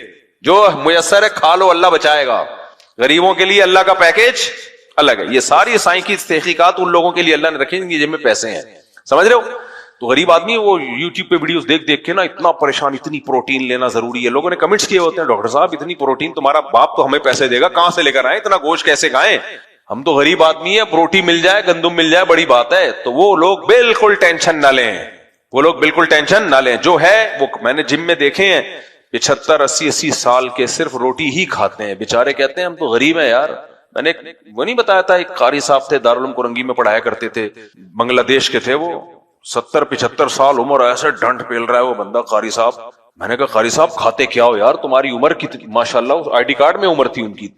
جو میسر ہے کھا لو, اللہ بچائے گا. غریبوں کے لیے اللہ کا پیکج الگ ہے. یہ ساری سائنس کی تحقیقات ان لوگوں کے لیے اللہ نے رکھی جن کی جیب میں پیسے ہیں, سمجھ رہے ہو. تو غریب آدمی وہ یوٹیوب پہ ویڈیوز دیکھ دیکھ کے نا اتنا پریشان, اتنی پروٹین لینا ضروری ہے. لوگوں نے کمنٹس کیے ہوتے ہیں, ڈاکٹر صاحب اتنی پروٹین تمہارا باپ تو ہمیں پیسے دے گا, کہاں سے لے کر آئے, اتنا گوشت کیسے کھائیں, ہم تو غریب آدمی ہیں, پروٹین مل جائے, گندم مل جائے, بڑی بات ہے. تو وہ لوگ بالکل ٹینشن نہ لیں, وہ لوگ بالکل ٹینشن نہ لیں. جو ہے وہ میں نے جم میں دیکھے ہیں 75-80 سال کے صرف روٹی ہی کھاتے ہیں, بےچارے کہتے ہیں ہم تو غریب ہیں یار. میں نے وہ نہیں بتایا تھا, ایک قاری صاحب تھے دارالعلوم کرنگی میں پڑھایا کرتے تھے, بنگلہ دیش کے تھے, وہ 70-75 سال عمر, ایسے ڈنڈ پیل رہا ہے وہ بندہ قاری صاحب. میں نے کہا قاری صاحب کھاتے کیا ہو یار, تمہاری عمر کتنی, ماشاءاللہ آئی ڈی کارڈ میں عمر تھی ان کی.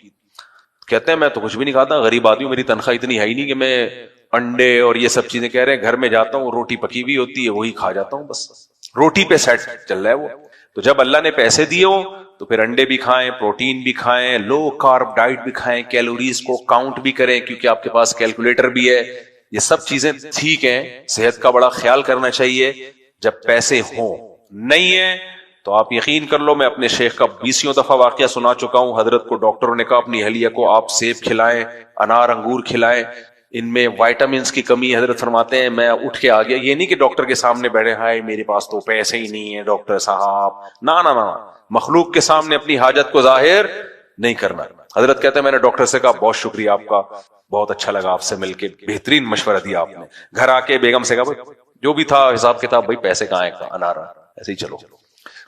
کہتے ہیں میں تو کچھ بھی نہیں کھاتا, غریب آدمی, میری تنخواہ اتنی ہے ہی نہیں کہ میں انڈے اور یہ سب چیزیں, کہہ رہے ہیں گھر میں جاتا ہوں روٹی پکی ہوئی ہوتی ہے وہی کھا جاتا ہوں, بس روٹی پہ سیٹ چل رہا ہے وہ. تو جب اللہ نے پیسے دیے ہوں تو پھر انڈے بھی کھائیں, پروٹین بھی کھائیں, لو کارب ڈائٹ بھی کھائیں, کیلوریز کو کاؤنٹ بھی کریں کیونکہ آپ کے پاس کیلکولیٹر بھی ہے. یہ سب چیزیں ٹھیک ہیں, صحت کا بڑا خیال کرنا چاہیے جب پیسے ہوں. نہیں ہے تو آپ یقین کر لو, میں اپنے شیخ کا 20 دفعہ واقعہ سنا چکا ہوں. حضرت کو ڈاکٹروں نے کہا اپنی اہلیہ کو آپ سیب کھلائیں, انار انگور کھلائیں, ان میں وائٹامنس کی کمی. حضرت فرماتے ہیں میں اٹھ کے آ گیا, یہ نہیں کہ ڈاکٹر کے سامنے بیٹھے ہائے میرے پاس تو پیسے ہی نہیں ہے ڈاکٹر صاحب, نہ مخلوق کے سامنے اپنی حاجت کو ظاہر نہیں کرنا. حضرت کہتے ہیں میں نے ڈاکٹر سے کہا بہت شکریہ آپ کا, بہت اچھا لگا آپ سے مل کے, بہترین مشورہ دیا آپ نے. گھر آ کے بیگم سے کہا جو بھی تھا حساب کتاب, بھائی پیسے کہاں ہیں, انار ایسے ہی چلو.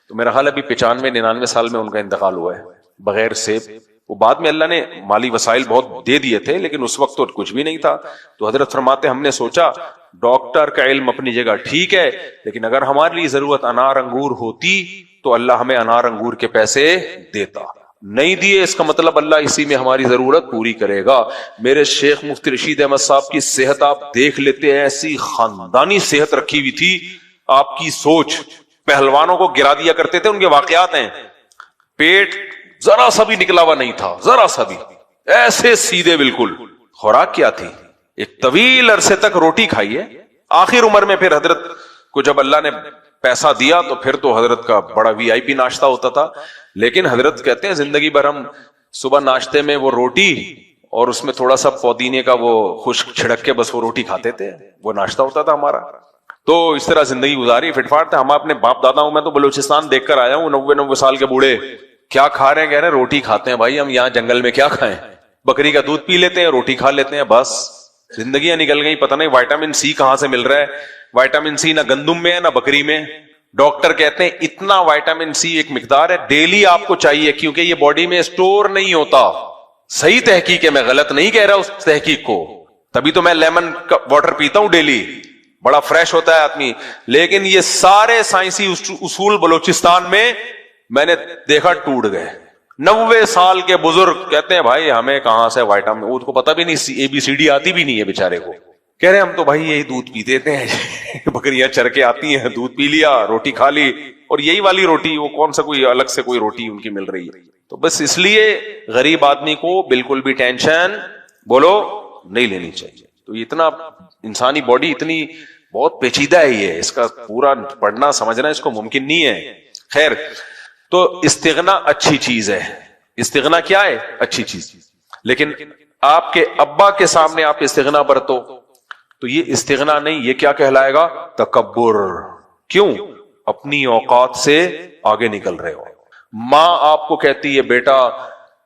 تو میرا حال ابھی 95-99 سال میں ان کا انتقال ہوا ہے بغیر سیب. وہ بعد میں اللہ نے مالی وسائل بہت دے دیے تھے لیکن اس وقت تو کچھ بھی نہیں تھا. تو حضرت فرماتے ہم نے سوچا ڈاکٹر کا علم اپنی جگہ ٹھیک ہے, لیکن اگر ہمارے لیے ضرورت انار انگور ہوتی تو اللہ ہمیں انار انگور کے پیسے دیتا. نہیں دیے اس کا مطلب اللہ اسی میں ہماری ضرورت پوری کرے گا. میرے شیخ مفتی رشید احمد صاحب کی صحت آپ دیکھ لیتے ہیں, ایسی خاندانی صحت رکھی ہوئی تھی. آپ کی سوچ, پہلوانوں کو گرا دیا کرتے تھے, ان کے واقعات ہیں, پیٹ ذرا سا بھی نکلا ہوا نہیں تھا, ذرا سا بھی, ایسے سیدھے بالکل. خوراک کیا تھی, ایک طویل عرصے تک روٹی کھائی ہے. آخر عمر میں پھر حضرت کو جب اللہ نے پیسہ دیا تو پھر تو حضرت کا بڑا VIP ناشتہ ہوتا تھا. لیکن حضرت کہتے ہیں زندگی بھر ہم صبح ناشتے میں وہ روٹی اور اس میں تھوڑا سا پودینے کا وہ خشک چھڑک کے بس وہ روٹی کھاتے تھے, وہ ناشتہ ہوتا تھا ہمارا. تو اس طرح زندگی گزاری, فٹ فاٹ تھے. ہم اپنے باپ دادا ہوں, میں تو بلوچستان دیکھ کر آیا ہوں, 90 سال کے بوڑھے کیا کھا رہے ہیں, کہہ رہے ہیں روٹی کھاتے ہیں. بھائی ہم یہاں جنگل میں کیا کھائیں, بکری کا دودھ پی لیتے ہیں, روٹی کھا لیتے ہیں, بس زندگیاں نکل گئی. پتہ نہیں وائٹامن سی کہاں سے مل رہا ہے, وائٹامن سی نہ گندم میں ہے نہ بکری میں. ڈاکٹر کہتے ہیں اتنا وائٹامن سی ایک مقدار ہے ڈیلی آپ کو چاہیے, کیونکہ یہ باڈی میں اسٹور نہیں ہوتا. صحیح تحقیق ہے, میں غلط نہیں کہہ رہا اس تحقیق کو, تبھی تو میں لیمن کا واٹر پیتا ہوں ڈیلی, بڑا فریش ہوتا ہے آدمی. لیکن یہ سارے سائنسی اصول بلوچستان میں نے دیکھا ٹوٹ گئے. 90 سال کے بزرگ کہتے ہیں بھائی ہمیں کہاں سے وائٹامن, وہ کو پتا بھی نہیں, ABCD آتی بھی نہیں ہے بیچارے کو. کہہ رہے ہم تو بھائی یہی دودھ پی دیتے ہیں, بکریاں چر کے آتی ہیں, دودھ پی لیا, روٹی کھا لی, اور یہی والی روٹی, وہ کون سا کوئی الگ سے کوئی روٹی ان کی مل رہی ہے. تو بس اس لیے غریب آدمی کو بالکل بھی ٹینشن بولو نہیں لینی چاہیے. تو اتنا انسانی باڈی اتنی بہت پیچیدہ ہے, یہ اس کا پورا پڑھنا سمجھنا اس کو ممکن نہیں ہے. خیر, تو استغنا اچھی چیز ہے. استغنا کیا ہے, اچھی چیز. لیکن آپ کے ابا کے سامنے آپ استغنا برتو تو یہ استغنا نہیں, یہ کیا کہلائے گا, تکبر. کیوں, اپنی اوقات سے آگے نکل رہے ہو. ماں آپ کو کہتی ہے بیٹا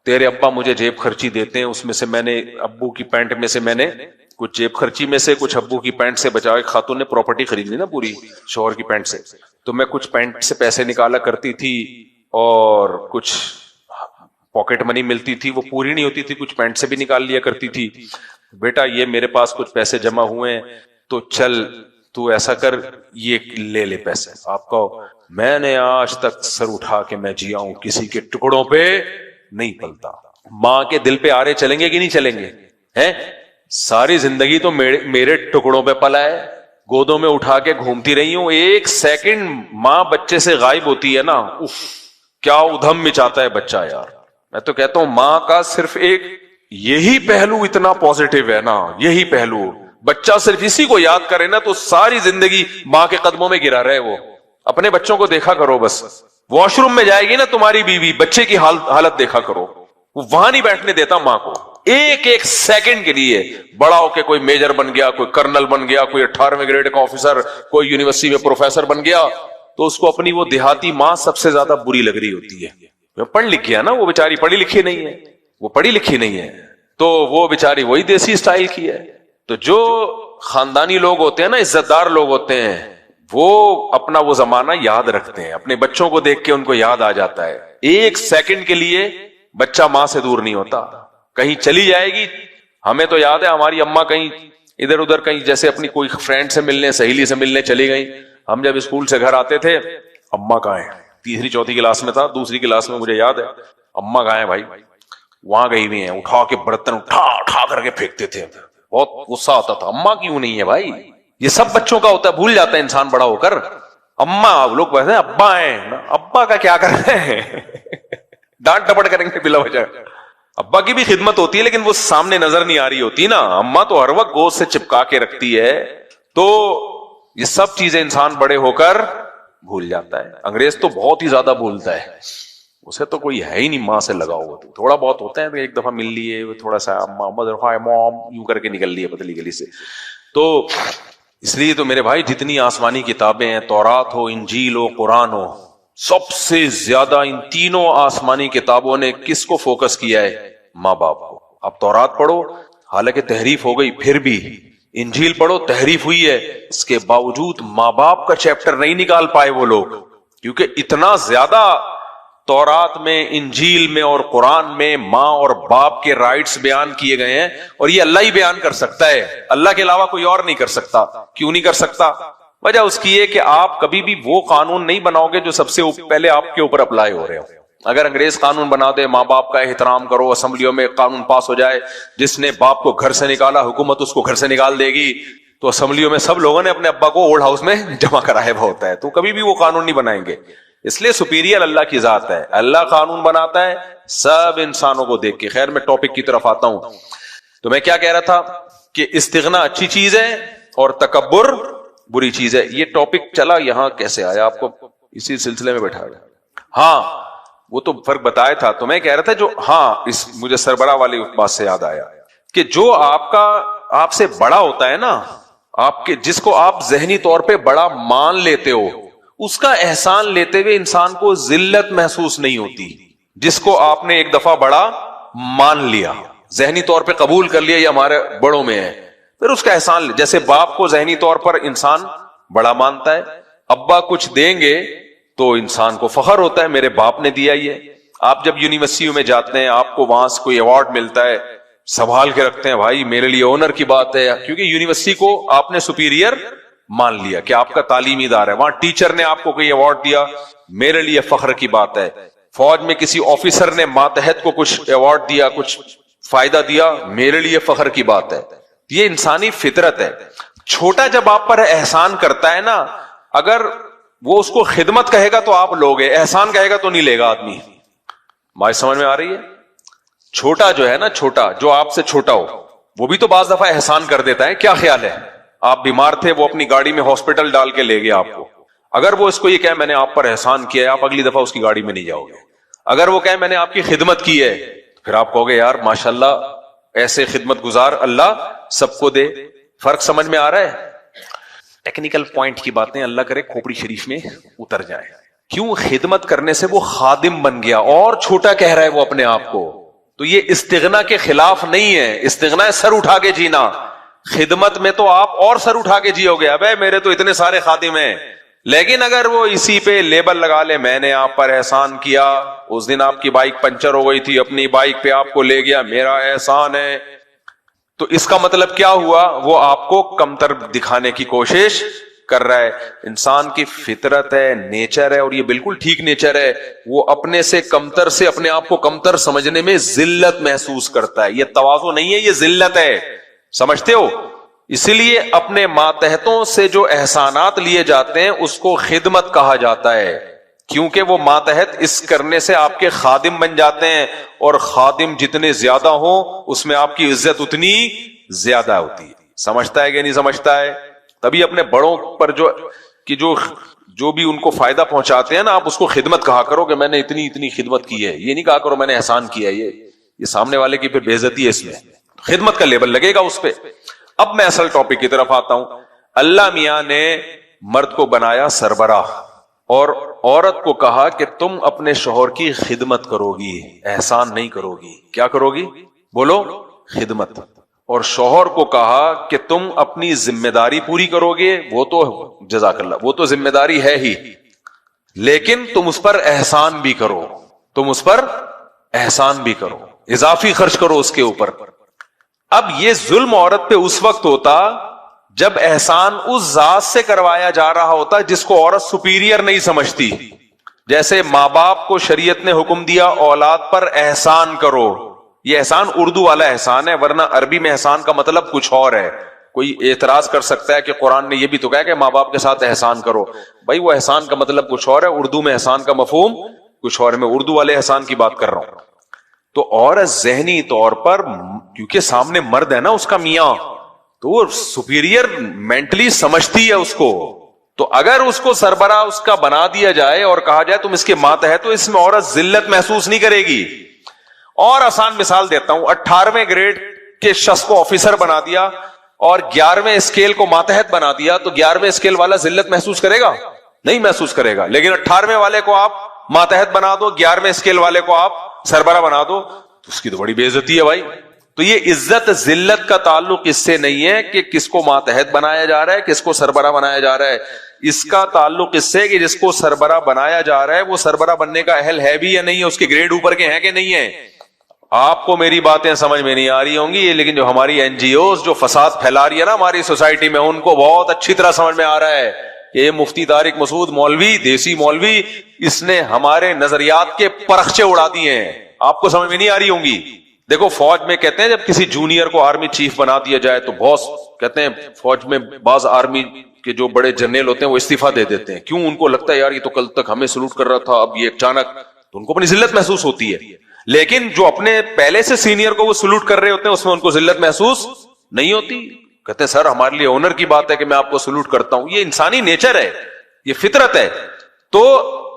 تیرے ابا مجھے جیب خرچی دیتے ہیں, اس میں سے میں نے ابو کی پینٹ میں سے میں نے کچھ جیب خرچی میں سے کچھ ابو کی پینٹ سے بچا کے, خاتون نے پراپرٹی خریدنی نا پوری شوہر کی پینٹ سے, تو میں کچھ پینٹ سے پیسے نکالا کرتی تھی اور کچھ پاکٹ منی ملتی تھی, وہ پوری نہیں ہوتی تھی, کچھ پینٹ سے بھی نکال لیا کرتی تھی. بیٹا یہ میرے پاس کچھ پیسے جمع ہوئے تو چل تو ایسا کر یہ لے لے پیسے. آپ کو میں نے آج تک سر اٹھا کے میں جیا ہوں, کسی کے ٹکڑوں پہ نہیں پلتا. ماں کے دل پہ آرے چلیں گے کہ نہیں چلیں گے, ہیں ساری زندگی تو میرے ٹکڑوں پہ پلا ہے, گودوں میں اٹھا کے گھومتی رہی ہوں. ایک سیکنڈ ماں بچے سے غائب ہوتی ہے نا, اف کیا ادھم مچاتا ہے بچہ یار. میں تو کہتا ہوں ماں کا صرف ایک یہی پہلو اتنا پازیٹیو ہے نا, یہی پہلو, بچہ صرف اسی کو یاد کرے نا تو ساری زندگی ماں کے قدموں میں گرا رہے. وہ اپنے بچوں کو دیکھا کرو, بس واش روم میں جائے گی نا تمہاری بیوی, بچے کی حالت دیکھا کرو, وہ وہاں نہیں بیٹھنے دیتا ماں کو. ایک ایک سیکنڈ کے لیے بڑا ہو کے کوئی میجر بن گیا, کوئی کرنل بن گیا, کوئی 18ویں گریڈ کا آفیسر, کوئی یونیورسٹی میں پروفیسر بن گیا, تو اس کو اپنی وہ دیہاتی ماں سب سے زیادہ بری لگ رہی ہوتی ہے. پڑھ لکھ گیا نا, وہ بیچاری پڑھی لکھی نہیں ہے, وہ پڑھی لکھی نہیں ہے, تو وہ بیچاری وہی دیسی اسٹائل کی ہے. تو جو خاندانی لوگ ہوتے ہیں نا, عزت دار لوگ ہوتے ہیں, وہ اپنا وہ زمانہ یاد رکھتے ہیں. اپنے بچوں کو دیکھ کے ان کو یاد آ جاتا ہے. ایک سیکنڈ کے لیے بچہ ماں سے دور نہیں ہوتا. کہیں چلی جائے گی, ہمیں تو یاد ہے ہماری اماں کہیں ادھر ادھر کہیں جیسے اپنی کوئی فرینڈ سے ملنے, سہیلی سے ملنے چلی گئی, ہم جب اسکول سے گھر آتے تھے, اماں کہاں ہیں, 3ری 4تھی کلاس میں تھا, 2ری کلاس میں مجھے یاد ہے, اماں کہاں ہیں بھائی, وہاں گئی ہوئی ہیں, اٹھا کے برتن اٹھا کر کے پھینکتے تھے. بہت غصہ آتا تھا, اماں کیوں نہیں ہے بھائی, یہ سب بچوں کا ہوتا ہے, بھول جاتا ہے انسان بڑا ہو کر. اماں لوگ کہتے ہیں ابا ہیں, ابا کا کیا کر رہے ہیں, ڈانٹ ڈپٹ کریں گے بلا وجہ. ابا کی بھی خدمت ہوتی ہے لیکن وہ سامنے نظر نہیں آ رہی ہوتی نا, اماں تو ہر وقت گود سے چپکا کے رکھتی ہے. تو یہ سب چیزیں انسان بڑے ہو کر بھول جاتا ہے. انگریز تو بہت ہی زیادہ بھولتا ہے, اسے تو کوئی ہے ہی نہیں ماں سے لگا ہوا. تھوڑا بہت ہوتا ہے, ایک دفعہ مل لیے, تھوڑا سا مام یوں کر کے نکل لیے پتلی گلی سے. تو اس لیے تو میرے بھائی جتنی آسمانی کتابیں ہیں, تورات ہو, انجیل ہو, قرآن ہو, سب سے زیادہ ان تینوں آسمانی کتابوں نے کس کو فوکس کیا ہے, ماں باپ کو. اب تورات پڑھو, حالانکہ تحریف ہو گئی پھر بھی, انجیل پڑھو تحریف ہوئی ہے, اس کے باوجود ماں باپ کا چیپٹر نہیں نکال پائے وہ لوگ, کیونکہ اتنا زیادہ تورات میں, انجیل میں اور قرآن میں ماں اور باپ کے رائٹس بیان کیے گئے ہیں, اور یہ اللہ ہی بیان کر سکتا ہے, اللہ کے علاوہ کوئی اور نہیں کر سکتا. کیوں نہیں کر سکتا؟ وجہ اس کی ہے کہ آپ کبھی بھی وہ قانون نہیں بناؤ گے جو سب سے پہلے آپ کے اوپر اپلائی ہو رہے ہو. اگر انگریز قانون بنا دے, ماں باپ کا احترام کرو, اسمبلیوں میں قانون پاس ہو جائے, جس نے باپ کو گھر سے نکالا حکومت اس کو گھر سے نکال دے گی, تو اسمبلیوں میں سب لوگوں نے اپنے ابا کو اولڈ ہاؤس میں جمع کرایا ہوا ہوتا ہے, تو کبھی بھی وہ قانون نہیں بنائیں گے. اس لیے سپیریئر اللہ کی ذات ہے, اللہ قانون بناتا ہے سب انسانوں کو دیکھ کے. خیر میں ٹاپک کی طرف آتا ہوں. تو میں کیا کہہ رہا تھا کہ استغنا اچھی چیز ہے اور تکبر بری چیز ہے. یہ ٹاپک چلا یہاں کیسے آیا, آپ کو اسی سلسلے میں بیٹھا گیا. ہاں وہ تو فرق بتایا تھا. تو میں کہہ رہا تھا جو, ہاں اس مجھے سربراہ والی بات سے یاد آیا کہ جو آپ سے بڑا ہوتا ہے نا, آپ کے جس کو آپ ذہنی طور پہ بڑا مان لیتے ہو, اس کا احسان لیتے ہوئے انسان کو ذلت محسوس نہیں ہوتی. جس کو آپ نے ایک دفعہ بڑا مان لیا, ذہنی طور پہ قبول کر لیا یہ ہمارے بڑوں میں ہے, پھر اس کا احسان, جیسے باپ کو ذہنی طور پر انسان بڑا مانتا ہے, ابا کچھ دیں گے تو انسان کو فخر ہوتا ہے میرے باپ نے دیا یہ. آپ جب یونیورسٹیوں میں جاتے ہیں, آپ کو وہاں سے کوئی ایوارڈ ملتا ہے, سنبھال کے رکھتے ہیں, بھائی میرے لیے آنر کی بات ہے, کیونکہ یونیورسٹی کو آپ نے سپیریئر مان لیا کہ آپ کا تعلیمی ادارہ ہے. وہاں ٹیچر نے آپ کو کوئی ایوارڈ دیا, میرے لیے فخر کی بات ہے. فوج میں کسی آفیسر نے ماتحت کو کچھ ایوارڈ دیا, کچھ فائدہ دیا, میرے لیے فخر کی بات ہے. یہ انسانی فطرت ہے. چھوٹا جب آپ پر احسان کرتا ہے نا, اگر وہ اس کو خدمت کہے گا تو آپ لوگے, احسان کہے گا تو نہیں لے گا آدمی. بات سمجھ میں آ رہی ہے؟ چھوٹا جو ہے نا, چھوٹا جو آپ سے چھوٹا ہو, وہ بھی تو بعض دفعہ احسان کر دیتا ہے. کیا خیال ہے, آپ بیمار تھے, وہ اپنی گاڑی میں ہاسپٹل ڈال کے لے گیا آپ کو, اگر وہ اس کو یہ کہے میں نے آپ پر احسان کیا ہے, آپ اگلی دفعہ اس کی گاڑی میں نہیں جاؤ گے. اگر وہ کہے میں نے آپ کی خدمت کی ہے, پھر آپ کہو گے یار ماشاءاللہ, ایسے خدمت گزار اللہ سب کو دے. فرق سمجھ میں آ رہا ہے؟ ٹیکنیکل پوائنٹ کی باتیں اللہ کرے کھوپڑی شریف میں اتر جائے. کیوں؟ خدمت کرنے سے وہ خادم بن گیا, اور چھوٹا کہہ رہا ہے وہ اپنے آپ کو. تو یہ استغنا کے خلاف نہیں ہے. استغنا ہے سر اٹھا کے جینا, خدمت میں تو آپ اور سر اٹھا کے جیو گے, ابے میرے تو اتنے سارے خادم ہیں. لیکن اگر وہ اسی پہ لیبل لگا لے, میں نے آپ پر احسان کیا, اس دن آپ کی بائک پنچر ہو گئی تھی, اپنی بائک پہ آپ کو لے گیا, میرا احسان ہے, تو اس کا مطلب کیا ہوا؟ وہ آپ کو کمتر دکھانے کی کوشش کر رہا ہے. انسان کی فطرت ہے, نیچر ہے, اور یہ بالکل ٹھیک نیچر ہے, وہ اپنے سے کمتر سے اپنے آپ کو کمتر سمجھنے میں ذلت محسوس کرتا ہے. یہ تواضع نہیں ہے, یہ ذلت ہے. سمجھتے ہو؟ اسی لیے اپنے ماتحتوں سے جو احسانات لیے جاتے ہیں اس کو خدمت کہا جاتا ہے, کیونکہ وہ ماتحت اس کرنے سے آپ کے خادم بن جاتے ہیں, اور خادم جتنے زیادہ ہوں اس میں آپ کی عزت اتنی زیادہ ہوتی ہے. سمجھتا ہے کہ نہیں سمجھتا ہے؟ تبھی اپنے بڑوں پر جو بھی ان کو فائدہ پہنچاتے ہیں نا, آپ اس کو خدمت کہا کرو کہ میں نے اتنی خدمت کی ہے. یہ نہیں کہا کرو میں نے احسان کیا ہے. یہ سامنے والے کی پھر بے عزتی ہے اس میں, خدمت کا لیبل لگے گا اس پہ. اب میں اصل ٹاپک کی طرف آتا ہوں. اللہ میاں نے مرد کو بنایا سربراہ اور عورت کو کہا کہ تم اپنے شوہر کی خدمت کرو گی, احسان نہیں کرو گی. کیا کرو گی؟ بولو, خدمت. اور شوہر کو کہا کہ تم اپنی ذمہ داری پوری کرو گے, وہ تو جزاک اللہ, وہ تو ذمہ داری ہے ہی, لیکن تم اس پر احسان بھی کرو, تم اس پر احسان بھی کرو, اضافی خرچ کرو اس کے اوپر. اب یہ ظلم عورت پہ اس وقت ہوتا جب احسان اس ذات سے کروایا جا رہا ہوتا جس کو عورت سپیریئر نہیں سمجھتی. جیسے ماں باپ کو شریعت نے حکم دیا اولاد پر احسان کرو, یہ احسان اردو والا احسان ہے, ورنہ عربی میں احسان کا مطلب کچھ اور ہے. کوئی اعتراض کر سکتا ہے کہ قرآن نے یہ بھی تو کہا کہ ماں باپ کے ساتھ احسان کرو. بھائی وہ احسان کا مطلب کچھ اور ہے, اردو میں احسان کا مفہوم کچھ اور ہے. میں اردو والے احسان کی بات کر رہا ہوں. تو عورت ذہنی طور پر کیونکہ سامنے مرد ہے نا اس کا میاں, تو وہ سپیریئر مینٹلی سمجھتی ہے اس کو. تو اگر اس کو سربراہ اس کا بنا دیا جائے اور کہا جائے تم اس کے ماتحت, تو اس میں عورت ذلت محسوس نہیں کرے گی. اور آسان مثال دیتا ہوں, 18ویں گریڈ کے شخص کو آفیسر بنا دیا اور 11ویں اسکیل کو ماتحت بنا دیا, تو 11ویں اسکیل والا ذلت محسوس کرے گا؟ نہیں محسوس کرے گا. لیکن 18ویں والے کو آپ ماتحت بنا دو, 11ویں اسکیل والے کو آپ سربراہ بنا دو, تو اس کی تو بڑی بے عزتی ہے بھائی. تو یہ عزت ذلت کا تعلق اس سے نہیں ہے کہ کس کو ماتحت بنایا جا رہا ہے, کس کو سربراہ بنایا جا رہا ہے. اس کا تعلق اس سے کہ جس کو سربراہ بنایا جا رہا ہے وہ سربراہ بننے کا اہل ہے بھی یا نہیں ہے, اس کے گریڈ اوپر کے ہیں کہ نہیں ہے. آپ کو میری باتیں سمجھ میں نہیں آ رہی ہوں گی, لیکن جو ہماری این جی اوز جو فساد پھیلا رہی ہے نا ہماری سوسائٹی میں, ان کو بہت اچھی طرح سمجھ میں آ رہا ہے کہ یہ مفتی طارق مسعود مولوی, دیسی مولوی, اس نے ہمارے نظریات کے پرخچے اڑا دیے ہیں. آپ کو سمجھ میں نہیں آ رہی ہوں گی. دیکھو فوج میں کہتے ہیں جب کسی جونیئر کو آرمی چیف بنا دیا جائے تو باس کہتے ہیں, فوج میں بعض آرمی کے جو بڑے جنرل ہوتے ہیں وہ استعفیٰ دے دیتے ہیں. کیوں؟ ان کو لگتا ہے یار یہ تو کل تک ہمیں سلوٹ کر رہا تھا, اب یہ اچانک, تو ان کو اپنی ذلت محسوس ہوتی ہے. لیکن جو اپنے پہلے سے سینئر کو وہ سلوٹ کر رہے ہوتے ہیں اس میں ان کو ذلت محسوس نہیں ہوتی. کہتے ہیں سر ہمارے لیے آنر کی بات ہے کہ میں آپ کو سلوٹ کرتا ہوں. یہ انسانی نیچر ہے, یہ فطرت ہے. تو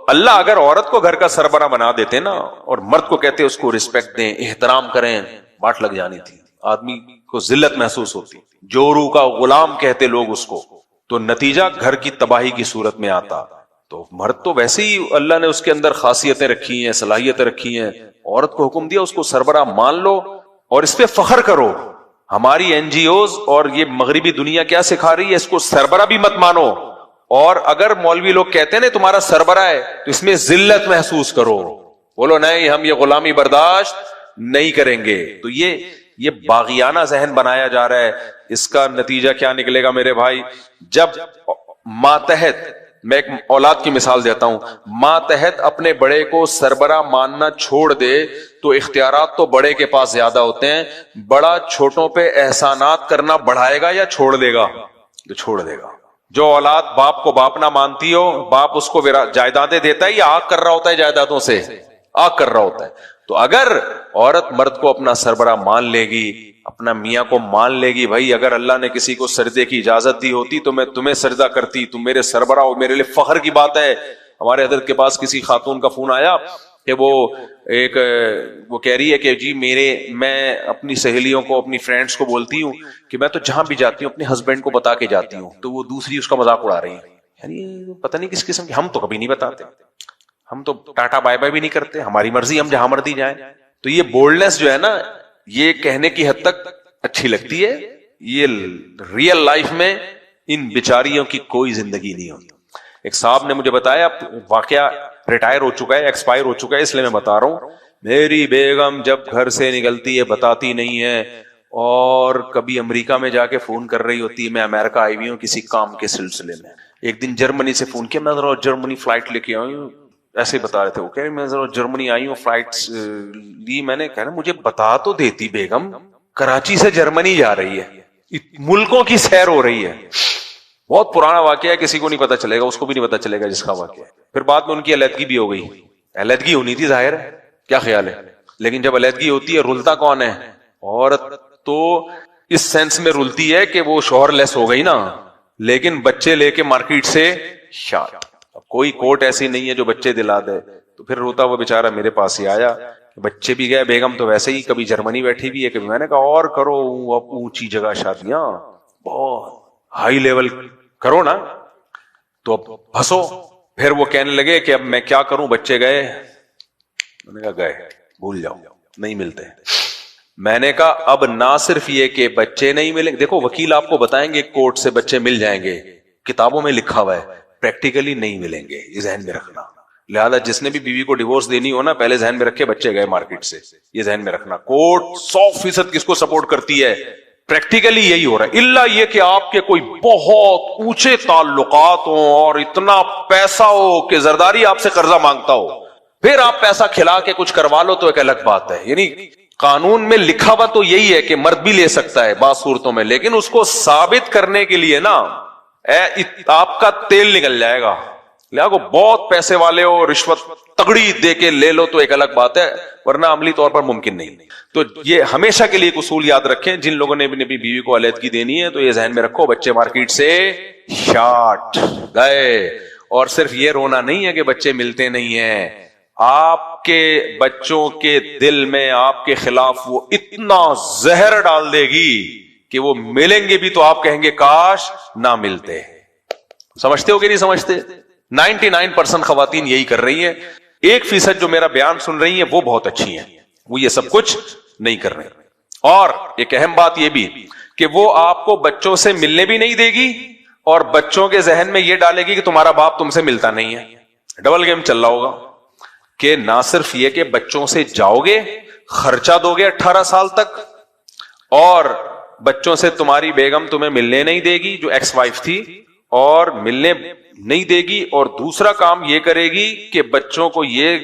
اللہ اگر عورت کو گھر کا سربراہ بنا دیتے نا اور مرد کو کہتے اس کو رسپیکٹ دیں, احترام کریں, بات لگ جانی تھی. آدمی کو ذلت محسوس ہوتی, جورو کا غلام کہتے لوگ اس کو, تو نتیجہ گھر کی تباہی کی صورت میں آتا. تو مرد تو ویسے ہی اللہ نے اس کے اندر خاصیتیں رکھی ہیں, صلاحیتیں رکھی ہیں. عورت کو حکم دیا اس کو سربراہ مان لو اور اس پہ فخر کرو. ہماری این جی اوز اور یہ مغربی دنیا کیا سکھا رہی ہے, اس کو سربراہ بھی مت مانو, اور اگر مولوی لوگ کہتے ہیں نا تمہارا سربراہ ہے تو اس میں ذلت محسوس کرو, بولو نہیں ہم یہ غلامی برداشت نہیں کریں گے. تو یہ باغیانہ ذہن بنایا جا رہا ہے. اس کا نتیجہ کیا نکلے گا میرے بھائی؟ جب ماتحت, میں ایک اولاد کی مثال دیتا ہوں, ماتحت اپنے بڑے کو سربراہ ماننا چھوڑ دے تو اختیارات تو بڑے کے پاس زیادہ ہوتے ہیں. بڑا چھوٹوں پہ احسانات کرنا بڑھائے گا یا چھوڑ دے گا؟ تو چھوڑ دے گا. جو اولاد باپ کو باپ نہ مانتی ہو, باپ اس کو جائیدادیں دیتا ہے یا آگ کر رہا ہوتا ہے, جائیدادوں سے آگ کر رہا ہوتا ہے. تو اگر عورت مرد کو اپنا سربراہ مان لے گی, اپنا میاں کو مان لے گی, بھائی اگر اللہ نے کسی کو سجدے کی اجازت دی ہوتی تو میں تمہیں سجدہ کرتی, تم میرے سربراہ ہو, میرے لیے فخر کی بات ہے. ہمارے حضرت کے پاس کسی خاتون کا فون آیا کہ وہ کہہ رہی ہے کہ جی میں اپنی سہیلیوں کو, اپنی فرینڈس کو بولتی ہوں کہ میں تو جہاں بھی جاتی ہوں اپنے ہسبینڈ کو بتا کے جاتی ہوں, تو وہ دوسری اس کا مذاق اڑا رہی ہے. یعنی پتہ نہیں کس قسم کی, ہم تو کبھی نہیں بتاتے, ہم تو ٹاٹا بائی بائی بھی نہیں کرتے, ہماری مرضی, ہم جہاں مرضی جائیں. تو یہ بولڈنس جو ہے نا, یہ کہنے کی حد تک اچھی لگتی ہے, یہ ریئل لائف میں ان بیچاریوں کی کوئی زندگی نہیں ہوتی. ایک صاحب نے مجھے بتایا, واقعہ ریٹائر ہو چکا ہے, ایکسپائر ہو چکا ہے, اس لیے میں بتا رہا ہوں, میری بیگم جب گھر سے نکلتی ہے بتاتی نہیں ہے, اور کبھی امریکہ میں جا کے فون کر رہی ہوتی ہے, میں امریکہ آئی ہوئی ہوں کسی کام کے سلسلے میں. ایک دن جرمنی سے فون کیا, میں ذرا جرمنی فلائٹ لے کے آئی ہوں, ایسے بتا رہے تھے. وہ کہہ رہے میں ذرا جرمنی آئی ہوں, فلائٹ لی. میں نے کہا مجھے بتا تو دیتی بیگم, کراچی سے جرمنی جا رہی ہے, ملکوں کی سیر ہو رہی ہے. بہت پرانا واقعہ ہے, کسی کو نہیں پتا چلے گا, اس کو بھی نہیں پتا چلے گا جس کا واقعہ ہے. پھر بعد میں ان کی علیحدگی بھی ہو گئی. علیحدگی ہونی تھی ظاہر ہے, کیا خیال ہے؟ لیکن جب علیحدگی ہوتی ہے رلتا کون ہے؟ عورت تو اس سینس میں رلتی ہے کہ وہ شوہر لیس ہو گئی نا, لیکن بچے لے کے مارکیٹ سے شاد. اب کوئی کوٹ ایسی نہیں ہے جو بچے دلا دے. تو پھر روتا وہ بیچارہ میرے پاس ہی آیا بچے بھی گئے, بیگم تو ویسے ہی کبھی جرمنی بیٹھی بھی ہے, کبھی میں نے کہا اور کرو اب اونچی جگہ شادیاں, بہت ہائی لیول کرو نا, تو اب ہنسو. پھر وہ کہنے لگے کہ اب میں کیا کروں, بچے گئے. میں نے کہا گئے, بھول جاؤ, نہیں ملتے. میں نے کہا اب نہ صرف یہ کہ بچے نہیں ملیں, دیکھو وکیل آپ کو بتائیں گے کورٹ سے بچے مل جائیں گے, کتابوں میں لکھا ہوا ہے, پریکٹیکلی نہیں ملیں گے, یہ ذہن میں رکھنا. لہذا جس نے بھی بیوی کو ڈیورس دینی ہو نا, پہلے ذہن میں رکھے بچے گئے مارکیٹ سے, یہ ذہن میں رکھنا. کورٹ 100% کس کو سپورٹ کرتی ہے, پریکٹیکلی یہی ہو رہا ہے. الا یہ کہ آپ کے کوئی بہت اونچے تعلقات ہوں اور اتنا پیسہ ہو کہ زرداری آپ سے قرضہ مانگتا ہو, پھر آپ پیسہ کھلا کے کچھ کروا لو تو ایک الگ بات ہے. یعنی قانون میں لکھا ہوا تو یہی ہے کہ مرد بھی لے سکتا ہے بعض صورتوں میں, لیکن اس کو ثابت کرنے کے لیے نا آپ کا تیل نکل جائے گا. لہٰذا بہت پیسے والے ہو, رشوت تگڑی دے کے لے لو تو ایک الگ بات ہے, ورنہ عملی طور پر ممکن نہیں. تو یہ ہمیشہ کے لیے ایک اصول یاد رکھیں, جن لوگوں نے اپنی بیوی کو علیحدگی دینی ہے تو یہ ذہن میں رکھو, بچے مارکیٹ سے شارٹ گئے. اور صرف یہ رونا نہیں ہے کہ بچے ملتے نہیں ہیں, آپ کے بچوں کے دل میں آپ کے خلاف وہ اتنا زہر ڈال دے گی کہ وہ ملیں گے بھی تو آپ کہیں گے کاش نہ ملتے. سمجھتے ہو کہ نہیں سمجھتے؟ 99% خواتین یہی کر رہی ہیں. 1% جو میرا بیان سن رہی ہیں وہ بہت اچھی ہیں, وہ یہ سب کچھ نہیں کر رہے. اور ایک اہم بات یہ بھی کہ وہ آپ کو بچوں سے ملنے بھی نہیں دے گی اور بچوں کے ذہن میں یہ ڈالے گی کہ تمہارا باپ تم سے ملتا نہیں ہے. ڈبل گیم چل رہا ہوگا کہ نہ صرف یہ کہ بچوں سے جاؤ گے, خرچہ دو گے 18 سال تک, اور بچوں سے تمہاری بیگم تمہیں ملنے نہیں دے گی جو ایکس وائف تھی, اور ملنے نہیں دے گی, اور دوسرا کام یہ کرے گی کہ بچوں کو یہ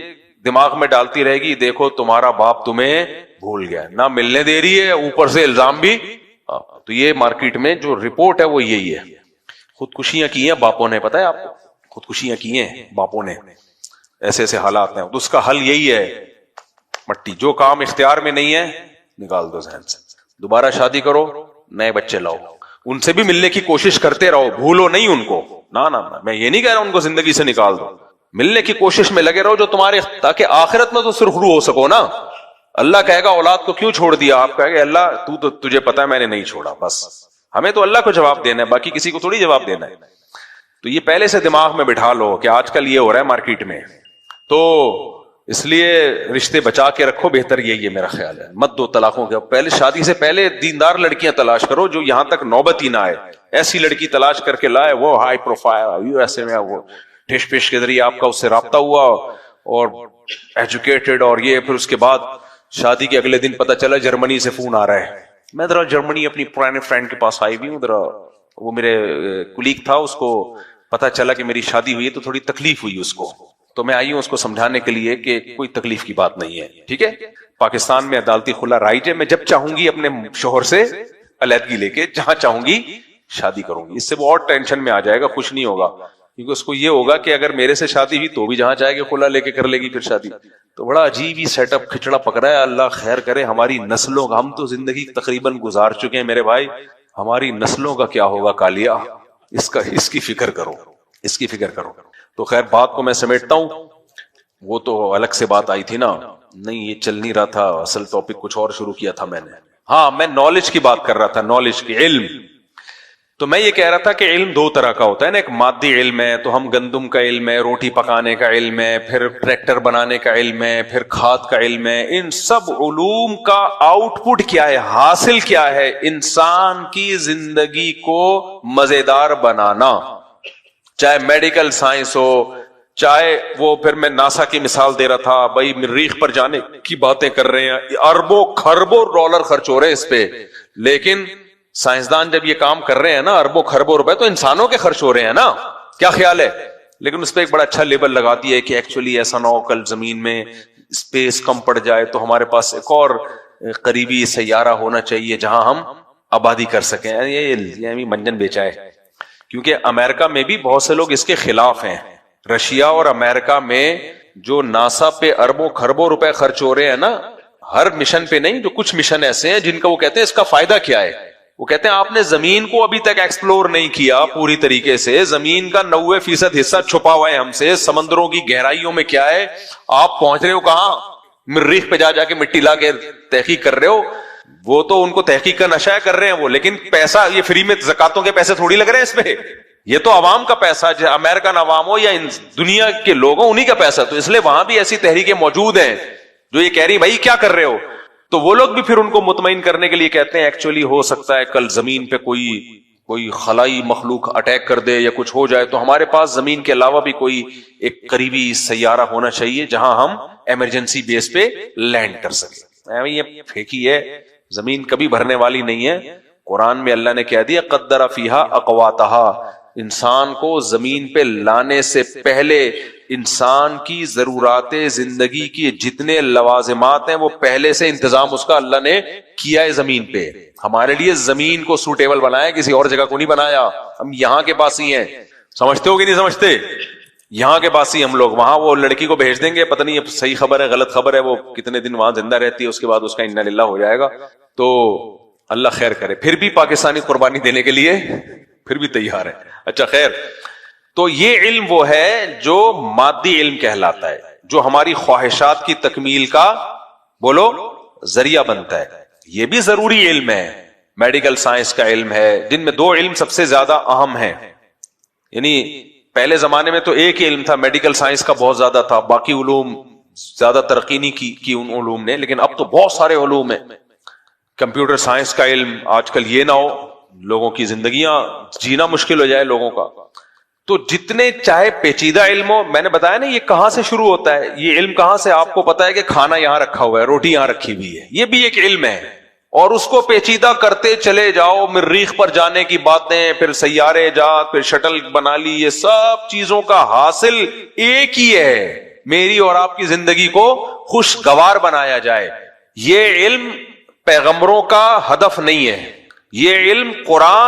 دماغ میں ڈالتی رہے گی دیکھو تمہارا باپ تمہیں بھول گیا, نہ ملنے دے رہی ہے اوپر سے الزام بھی. تو یہ مارکیٹ میں جو رپورٹ ہے وہ یہی ہے. خودکشیاں کی ہیں باپوں نے, پتا ہے آپ کو, خودکشیاں کی ہیں باپوں نے, ایسے ایسے حالات ہیں. تو اس کا حل یہی ہے مٹی, جو کام اختیار میں نہیں ہے نکال دو ذہن سے, دوبارہ شادی کرو, نئے بچے لاؤ, ان سے بھی ملنے کی کوشش کرتے رہو, بھولو نہیں ان کو. نہ میں یہ نہیں کہہ رہا ان کو زندگی سے نکال دو, ملنے کی کوشش میں لگے رہو جو تمہارے, تاکہ آخرت میں تو سرخرو ہو سکو نا. اللہ کہے گا اولاد کو کیوں چھوڑ دیا, آپ کہے گا اللہ تو تجھے پتا ہے میں نے نہیں چھوڑا. بس ہمیں تو اللہ کو جواب دینا ہے, باقی کسی کو تھوڑی جواب دینا ہے. تو یہ پہلے سے دماغ میں بٹھا لو کہ آج کل یہ ہو رہا ہے مارکیٹ میں, تو اس لیے رشتے بچا کے رکھو, بہتر یہی ہے میرا خیال ہے. مت دو طلاقوں کے, پہلے شادی سے پہلے دیندار لڑکیاں تلاش کرو جو یہاں تک نوبت ہی نہ آئے. ایسی لڑکی تلاش کر کے لائے وہ high profile, U S A میں وہ ٹھش پش کے ذریعے آپ کا اس سے رابطہ ہوا اور ایجوکیٹڈ, اور یہ پھر اس کے بعد شادی کے اگلے دن پتہ چلا جرمنی سے فون آ رہا ہے. میں ذرا جرمنی اپنی پرانے فرینڈ کے پاس آئی بھی ہوں, ذرا وہ میرے کولیگ تھا, اس کو پتا چلا کہ میری شادی ہوئی ہے تو تھوڑی تکلیف ہوئی اس کو, تو میں آئی ہوں اس کو سمجھانے کے لیے کہ کوئی تکلیف کی بات نہیں ہے. ٹھیک ہے, پاکستان میں عدالتی خلا رائٹ ہے, میں جب چاہوں گی اپنے شوہر سے علیحدگی لے کے جہاں چاہوں گی شادی کروں گی. اس سے وہ اور ٹینشن میں آ جائے گا, خوش نہیں ہوگا, کیونکہ اس کو یہ ہوگا کہ اگر میرے سے شادی ہوئی تو بھی جہاں چاہے گی خلا لے کے کر لے گی پھر شادی. تو بڑا عجیب ہی سیٹ اپ کھچڑا پکڑا ہے. اللہ خیر کرے ہماری نسلوں کا, ہم تو زندگی تقریباً گزار چکے ہیں میرے بھائی, ہماری نسلوں کا کیا ہوگا کالیا, اس کی فکر کرو, اس کی فکر کرو. تو خیر بات کو میں سمیٹتا ہوں, وہ تو الگ سے بات آئی تھی نا, نہیں یہ چل نہیں رہا تھا, اصل ٹاپک کچھ اور شروع کیا تھا میں نے. ہاں میں نالج کی بات کر رہا تھا, نالج کی, علم. تو میں یہ کہہ رہا تھا کہ علم دو طرح کا ہوتا ہے نا, ایک مادی علم ہے, تو ہم گندم کا علم ہے, روٹی پکانے کا علم ہے, پھر ٹریکٹر بنانے کا علم ہے, پھر کھاد کا علم ہے. ان سب علوم کا آؤٹ پٹ کیا ہے, حاصل کیا ہے, انسان کی زندگی کو مزیدار بنانا. چاہے میڈیکل سائنس ہو, چاہے وہ, پھر میں ناسا کی مثال دے رہا تھا, بھائی مریخ پر جانے کی باتیں کر رہے ہیں, اربوں خربوں ڈالر خرچ ہو رہے ہیں اس پہ, لیکن سائنسدان جب یہ کام کر رہے ہیں نا, اربوں خربوں روپے تو انسانوں کے خرچ ہو رہے ہیں نا, کیا خیال ہے؟ لیکن اس پہ ایک بڑا اچھا لیبل لگا دیا ہے کہ ایکچولی ایسا نہ ہو کل زمین میں اسپیس کم پڑ جائے تو ہمارے پاس ایک اور قریبی سیارہ ہونا چاہیے جہاں ہم آبادی کر سکیں. یہ منجن بیچا ہے, کیونکہ امریکہ میں بھی بہت سے لوگ اس کے خلاف ہیں. رشیا اور امریکہ میں جو ناسا پہ اربوں خربوں روپے خرچ ہو رہے ہیں نا, ہر مشن پہ نہیں, جو کچھ مشن ایسے ہیں جن کا وہ کہتے ہیں اس کا فائدہ کیا ہے. وہ کہتے ہیں آپ نے زمین کو ابھی تک ایکسپلور نہیں کیا پوری طریقے سے, زمین کا 90% حصہ چھپا ہوا ہے ہم سے, سمندروں کی گہرائیوں میں کیا ہے, آپ پہنچ رہے ہو کہاں, مریخ پہ جا کے مٹی لا کے تحقیق کر رہے ہو. وہ تو ان کو تحقیق کا نشہ کر رہے ہیں وہ, لیکن پیسہ یہ فری میں زکاتوں کے پیسے تھوڑی لگ رہے ہیں اس پہ. یہ تو عوام کا پیسہ, جو امریکن عوام ہو یا دنیا کے لوگ ہوں, انہی کا پیسہ. تو اس لیے وہاں بھی ایسی تحریکیں موجود ہیں جو یہ کہہ رہی بھائی کیا کر رہے ہو. تو وہ لوگ بھی پھر ان کو مطمئن کرنے کے لیے کہتے ہیں ایکچولی ہو سکتا ہے کل زمین پہ کوئی خلائی مخلوق اٹیک کر دے یا کچھ ہو جائے, تو ہمارے پاس زمین کے علاوہ بھی کوئی ایک قریبی سیارہ ہونا چاہیے جہاں ہم ایمرجنسی بیس پہ لینڈ کر سکیں. یہ پھینکی ہے, زمین کبھی بھرنے والی نہیں ہے. قرآن میں اللہ نے کہہ دیا قدر فیہا اقواتہا, انسان کو زمین پہ لانے سے پہلے انسان کی ضرورات زندگی کی جتنے لوازمات ہیں وہ پہلے سے انتظام اس کا اللہ نے کیا ہے زمین پہ. ہمارے لیے زمین کو سوٹیبل بنایا, کسی اور جگہ کو نہیں بنایا. ہم یہاں کے باسی ہیں, سمجھتے ہو کہ نہیں سمجھتے؟ یہاں کے باسی ہم لوگ. وہاں وہ لڑکی کو بھیج دیں گے, پتہ نہیں صحیح خبر ہے غلط خبر ہے, وہ کتنے دن وہاں زندہ رہتی ہے, اس کے بعد اس کا انا للہ ہو جائے گا. تو اللہ خیر کرے. پھر بھی پاکستانی قربانی دینے کے لیے پھر بھی تیار ہے. اچھا خیر, تو یہ علم وہ ہے جو مادی علم کہلاتا ہے, جو ہماری خواہشات کی تکمیل کا بولو ذریعہ بنتا ہے. یہ بھی ضروری علم ہے, میڈیکل سائنس کا علم ہے, جن میں دو علم سب سے زیادہ اہم ہیں. یعنی پہلے زمانے میں تو ایک ہی علم تھا, میڈیکل سائنس کا بہت زیادہ تھا, باقی علوم زیادہ ترقی نہیں کی ان علوم نے, لیکن اب تو بہت سارے علوم ہیں. کمپیوٹر سائنس کا علم, آج کل یہ نہ ہو لوگوں کی زندگیاں جینا مشکل ہو جائے لوگوں کا. تو جتنے چاہے پیچیدہ علم ہو, میں نے بتایا نا یہ کہاں سے شروع ہوتا ہے, یہ علم کہاں سے, آپ کو پتا ہے کہ کھانا یہاں رکھا ہوا ہے, روٹی یہاں رکھی ہوئی ہے, یہ بھی ایک علم ہے. اور اس کو پیچیدہ کرتے چلے جاؤ, مریخ پر جانے کی باتیں, پھر سیارے جات, پھر شٹل بنا لی, یہ سب چیزوں کا حاصل ایک ہی ہے, میری اور آپ کی زندگی کو خوشگوار بنایا جائے. یہ علم پیغمبروں کا ہدف نہیں ہے, یہ علم قرآن